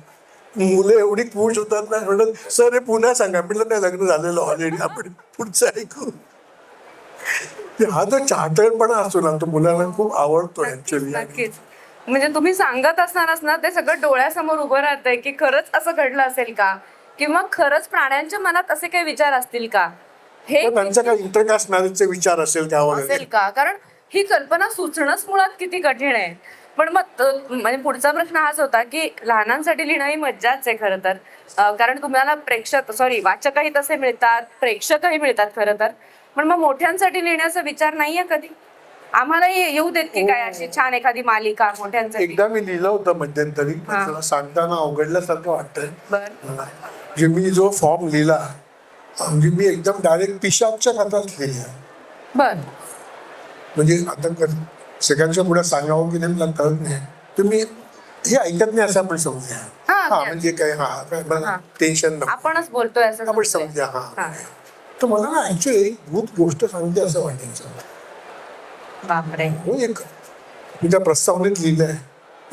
मुलं एवढी खुश होतात ना, म्हणतात सर हे पुन्हा सांगा. म्हटलं नाही, लग्न झालेलं ऑलरेडी, आपण पुढचं ऐकू. हा जो चाहतपणा असतो ना, तो मुलांना खूप आवडतो ऍक्च्युअली. म्हणजे तुम्ही सांगत असतानाच ना ते सगळं डोळ्यासमोर उभं राहतंय की खरंच असं घडलं असेल का, किंवा खरंच प्राण्यांच्या मनात असे काही विचार असतील का, हे त्यांचा काही इंटरकास्ट मॅरेजचे विचार असेल का. कारण ही कल्पना सुचणंच मुळात किती कठीण आहे. पण मग म्हणजे पुढचा प्रश्न हाच होता की लहानांसाठी लिहिणं ही मज्जाच आहे खरं तर. कारण तुम्हाला वाचकही तसे मिळतात, प्रेक्षकही मिळतात खरं तर. पण मग मोठ्यांसाठी लिहिण्याचा विचार नाहीये कधी? आम्हालाही येऊ देत की काय अशी छान एखादी मालिका मोठ्यांसाठी? एकदा मी लिहिलं होतं मध्यंतरी, पण हा. तुला सांगताना अवघडल्यासारखं वाटतंय. बर. म्हणजे मी जो फॉर्म लिहिला, म्हणजे मी एकदम डायरेक्ट पिशाच्या हातात लिहिला. बर. म्हणजे आता सगळ्यांच्या पुढे सांगावं की नाही मला कळत नाही. तुम्ही हे ऐकत नाही असं आपण समजूया. हा, म्हणजे काय, काय मला टेन्शन नको, आपणच बोलतोय असं आपण समजूया. समजूया. हा. तर मला ना ऍक्च्युअली भूत गोष्ट सांगते असं वाटायचं. बापरे. एक मी त्या प्रस्तावनेत लिहिलंय.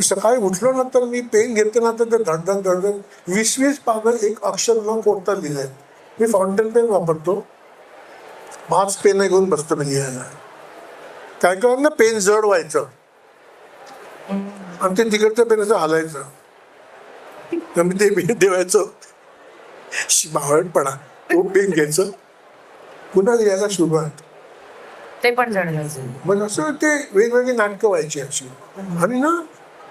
सकाळी उठलो ना तर मी पेन घेते ना तर धडधड धडधड 20-20 पानं एक अक्षर न कोणता लिहिलंय. मी फाउंटेन पेन वापरतो, 5 पेन घेऊन बसतो मी लिहायला. काय कळलं ना, पेन जड व्हायचं आणि ते तिकडचं पेन असं हलायचं. तर मी ते पेन ठेवायचं, बावळटपणा, तो पेन घ्यायचं, पुन्हा लिहायला सुरुवात. ते पण जड. मग असं ते वेगवेगळी नाटकं व्हायची अशी. आणि ना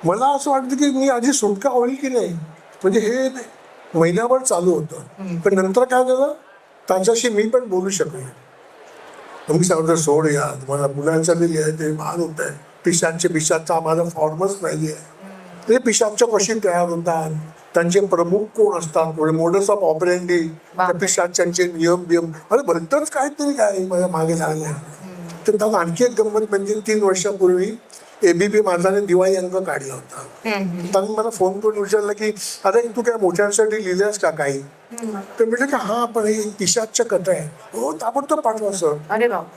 मला असं वाटतं की मी आधी सुटका होईल की नाही, म्हणजे हे महिनाभर चालू होतं. पण नंतर काय झालं, त्यांच्याशी मी पण बोलू शकलो. मी सांगतो सोड या, मला मुलांसाठी लिहायचे भार होत आहे. पिशाचा माझा फॉर्मच नाही आहे. ते पिशाच्या कशी तयार होतात, त्यांचे प्रमुख कोण असतात, मोडस ऑफ ऑपरेंडी, त्या पिशाच्यांचे नियम मला भलतंच काहीतरी काय माझ्या मागे लागलं. तर त्यात आणखी एक गंमत म्हणजे 3 वर्षापूर्वी ABP माझाने दिवाळी अंक काढला होता. त्यांनी मला फोन करून विचारलं की अरे तू काय मोठ्यांसाठी लिहिल्यास का काही? तर म्हटलं की हा, पण हे पिशाच्या कथा आहे. हो, ताबडतोब पाठवा सर. अरे बाप.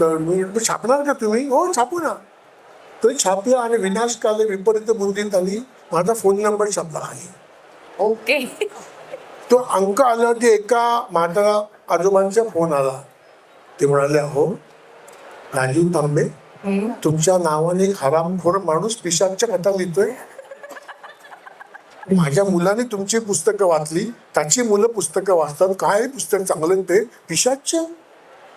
तर मी छापणार का तुम्ही? हो, छापू ना. तो छापला आणि विनाशकाले विपरीत बुद्धीत आली, माझा फोन नंबर छापला खाली. ओके. तो अंक आल्यावरती एका म्हातारा आजोबांचा फोन आला. ते म्हणाले, हो राजीव तांबे, तुमच्या नावाने एक हरामखोर माणूस पिशाच्या कथा लिहितोय. माझ्या मुलाने तुमची पुस्तकं वाचली, त्याची मुलं पुस्तकं वाचतात. काय पुस्तक चांगलं ते पिशाच्य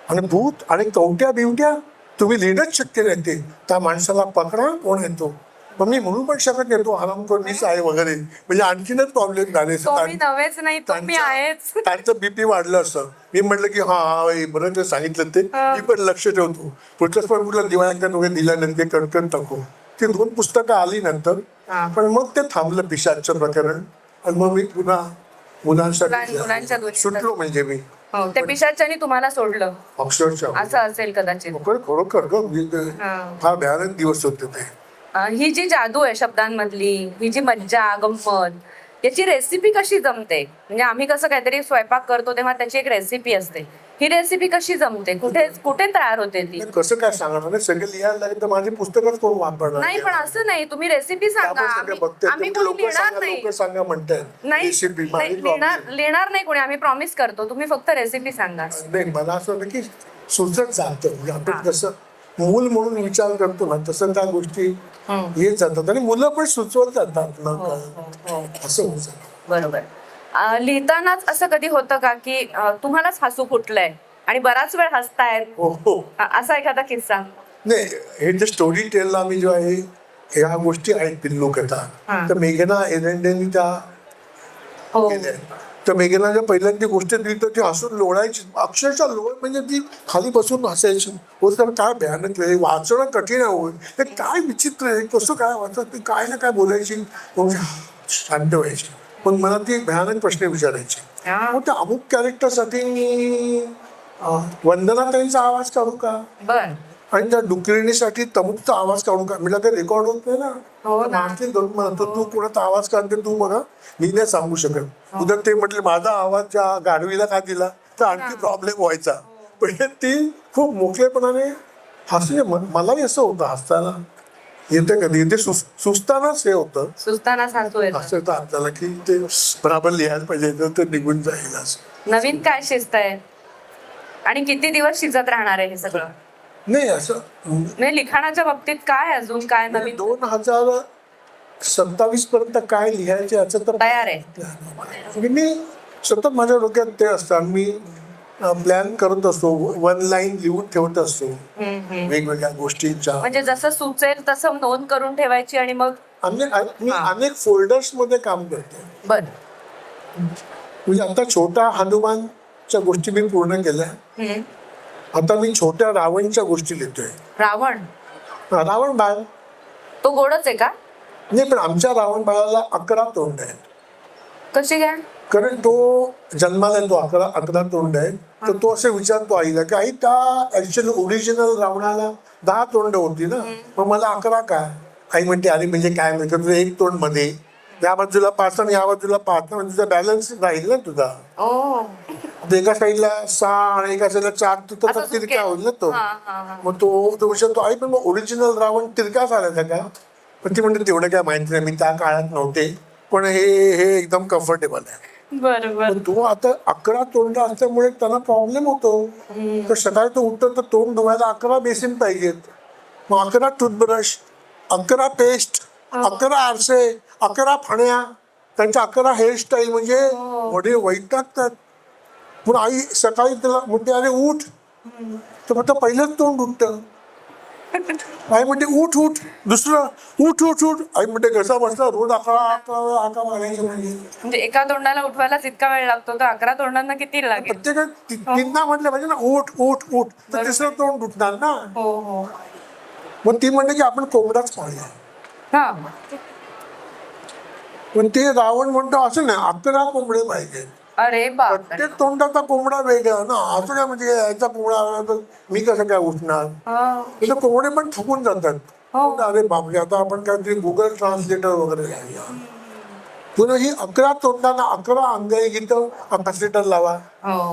आणि भूत आणि कवट्या बिवट्या तुम्ही लिहिणंच शक्य नाही. ते त्या माणसाला पकडा, कोण येतो? मग मी म्हणू पण शकत नाही तो हरामखोर मीच आहे वगैरे, म्हणजे आणखीनच प्रॉब्लेम झाले. नव्हेच नाही, तुम्ही आहेच. त्यांचं BP वाढलं असं. मी म्हटलं की हा बरं ते सांगितलं, ते मी पण लक्ष ठेवतो. पुढच्याच पण कुठलं दिवाळ्यांना वगैरे दिल्यानंतर कणकण टाकू. ती 2 पुस्तकं आली नंतर, पण मग ते थांबलं पिशाचं प्रकरण. आणि मग मी पुन्हा मुलांच्या सुटलो. म्हणजे मी त्या पिशाच्यानी तुम्हाला सोडलं अक्षरशः असं असेल कदाचित. खरोखर फार भयानक दिवस होते ते. ही जी जादू आहे शब्दांमधली, ही जी मज्जा गंमत, याची रेसिपी कशी जमते? म्हणजे आम्ही कसं काहीतरी स्वयंपाक करतो तेव्हा त्याची एक रेसिपी असते. ही रेसिपी कशी जमते? कुठे तयार होते ती? कसं काय सांगणार? सगळं लिहायला लागेल तर माझी पुस्तकच कोण वापरणार नाही, पण असं नाही, तुम्ही रेसिपी सांगा. आम्ही कोणी लिहिणार नाही. सांगा म्हणतात नाही, लिहिणार नाही कोणी, आम्ही प्रॉमिस करतो. तुम्ही फक्त रेसिपी सांगा. नाही, मला असं वाटतं की सुचत जातं. म्हणजे आपण कसं मूल म्हणून विचार करतो ना, तसं त्या गोष्टी येत जातात आणि मुलं पण सुचवत जातात ना, असं होत जातं. बरोबर. लिहितानाच असं कधी होतं का की तुम्हालाच हसू फुटलंय आणि बराच वेळ हसतायत? हो. असा एखादा किस्सा? नाही, हे जे स्टोरी टेलला आम्ही जो आहे ह्या गोष्टी आहेत पिल्लू कथा, तर मेघना एरंडेंनी त्या केल्या. तर मेघनाच्या पहिल्यांदा गोष्ट दिली तर ती हसून लोळायची, अक्षरशः लोळ, म्हणजे ती खाली बसून हसायची. तर काय भयानक आहे, वाचणं कठीण आहे. हे काय विचित्र आहे, कसं काय वाचत, ती काय ना काय बोलायची, शांत व्हायची. पण मला ती भयानक प्रश्न विचारायची. मग त्या अमुक कॅरेक्टरसाठी मी वंदनाताईंचा आवाज काढू का, आणि त्या डुकरिणीसाठी तमुकचा आवाज काढू का? म्हटलं ते रेकॉर्ड होत नाही ना. तू कोणाचा आवाज काढते तू बघा, मी नाही सांगू शकत. उद्या ते म्हटले माझा आवाज त्या गाढवीला का दिला तर आणखी प्रॉब्लेम व्हायचा. पण ती खूप मोकळेपणाने हसले. मलाही असं होतं हसताना येते, कधी ते सुस्तानाच हे होतं, असं तर आपल्याला की ते बराबर लिहायला पाहिजे तर ते निघून जाईल. असं नवीन काय शिस्त आहे आणि किती दिवस शिजत राहणार आहे हे सगळं? नाही, असं नाही, लिखाणाच्या बाबतीत काय अजून काय नवीन? 2027 पर्यंत काय लिहायचे याचं तर तयार आहे. मी सतत माझ्या डोक्यात ते असतं. मी प्लॅन करत असतो, वन लाईन लिहून ठेवत असतो वेगवेगळ्या गोष्टींच्या. म्हणजे जसं सुचेल तसं नोंद करून ठेवायची आणि मग मी अनेक फोल्डर्स मध्ये काम करतो. बर. म्हणजे आता छोटा हनुमानच्या गोष्टी मी पूर्ण केल्या. आता मी छोट्या रावणच्या गोष्टी लिहितोय. रावण बाळ तो गोडच आहे का? नाही, पण आमच्या रावण बाळाला 11 तोंड आहेत. कशी काय? कारण तो जन्माला येतो, 11 तोंड आहेत. तर तो असं विचारतो आईला की आई, त्या ऍक्च्युअली ओरिजिनल रावणाला 10 तोंड होती ना, मग मला 11 काय? आई म्हणते अरे म्हणजे काय म्हणजे तुझं एक तोंड मध्ये या बाजूला 5 आणि या बाजूला 5 म्हणजे तुझा बॅलन्स राहील ना तुझा. एका साईडला 6 आणि एका साईडला 4 तर तिरका होईल ना तो. मग तो विचारतो आई पण मग ओरिजिनल रावण तिरकाच आला का? पण ती म्हणते तेवढं काय माहिती नाही, मी त्या काळात नव्हते, पण हे एकदम कम्फर्टेबल आहे. बरोबर. तो आता 11 तोंड असल्यामुळे त्यांना प्रॉब्लेम होतो. तर सकाळी तो उठतो तर तोंड धुवायला 11 बेसिन पाहिजेत. मग 11 टूथब्रश, 11 पेस्ट, 11 आरसे, 11 फण्या, त्यांच्या 11 हेअरस्टाईल, म्हणजे वडील वैतागतात. पण आई सकाळी त्याला म्हणते अरे उठ, तर म्हणतो पहिलंच तोंड उठतं. आई म्हणते उठ उठ, दुसरं उठ उठ उठ. आई म्हणते कसा बसला रोज 11 मारायचे. म्हणजे एका तोंडाला उठवायलाच इतका वेळ लागतो, तर 11 तोंडांना किती लागेल? प्रत्येक तीनदा म्हटलं पाहिजे ना उठ उठ उठ, तर तिसरं तोंड उठणार ना. मग ती म्हणते की आपण कोंबडाच पाळूया. पण ते रावण म्हणतो असं नाही, 11 कोंबडे पाहिजे. अरे बाप. प्रत्येक तोंडाचा कोंबडा वेगळा ना. असं काय म्हणजे याचा कोंबडा आला तर मी कसं काय उठणार? तिथे कोंबडे पण थकून जातात. अरे बापरे, आता आपण काहीतरी गुगल ट्रान्सलेटर वगैरे घ्यायला. पुन्हा ही 11 तोंडांना 11 अंगाई गीतं ट्रान्सलेटर लावा.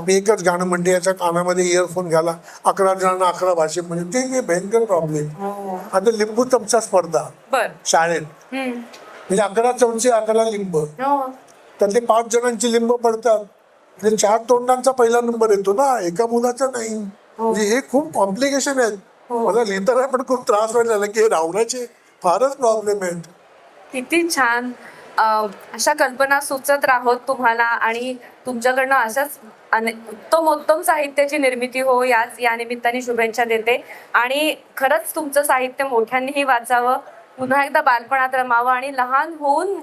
मी एकच गाणं म्हणते, याच्या कानामध्ये इयरफोन घाला, 11 जणांना 11 भाषेत म्हणजे ते भयंकर प्रॉब्लेम. आता लिंबू चमचा स्पर्धा शाळेत, म्हणजे 11 चमचे 11 लिंब, त्यातले 5 जणांची लिंब पडतात. म्हणजे 4 तोंडांचा पहिला नंबर येतो ना, एका मुलाचा नाही. म्हणजे हे खूप कॉम्प्लिकेशन आहेत. मला लिहिताना पण खूप त्रास व्हायला लागला की रावणाचे फारच प्रॉब्लेम आहेत. किती छान. अशा कल्पना सुचत राहोत तुम्हाला आणि तुमच्याकडनं अशाच उत्तम साहित्याची निर्मिती हो, या निमित्ताने शुभेच्छा देते. आणि खरंच तुमचं साहित्य मोठ्यांनीही वाचावं, पुन्हा एकदा बालपणात रमावं आणि लहान होऊन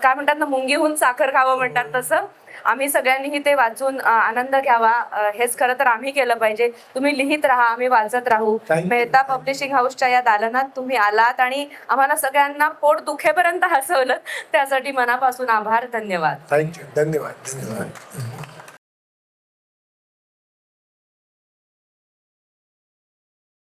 काय म्हणतात ना, मुंगी होऊन साखर खावं म्हणतात तसं आम्ही सगळ्यांनीही ते वाचून आनंद घ्यावा. हेच खरं तर आम्ही केलं पाहिजे. तुम्ही लिहित राहा, आम्ही वाचत राहू. मेहता पब्लिशिंग हाऊसच्या या दालनात तुम्ही आलात आणि आम्हाला सगळ्यांना पोट दुखेपर्यंत हसवलं, त्यासाठी मनापासून आभार. धन्यवाद. थँक्यू. धन्यवाद.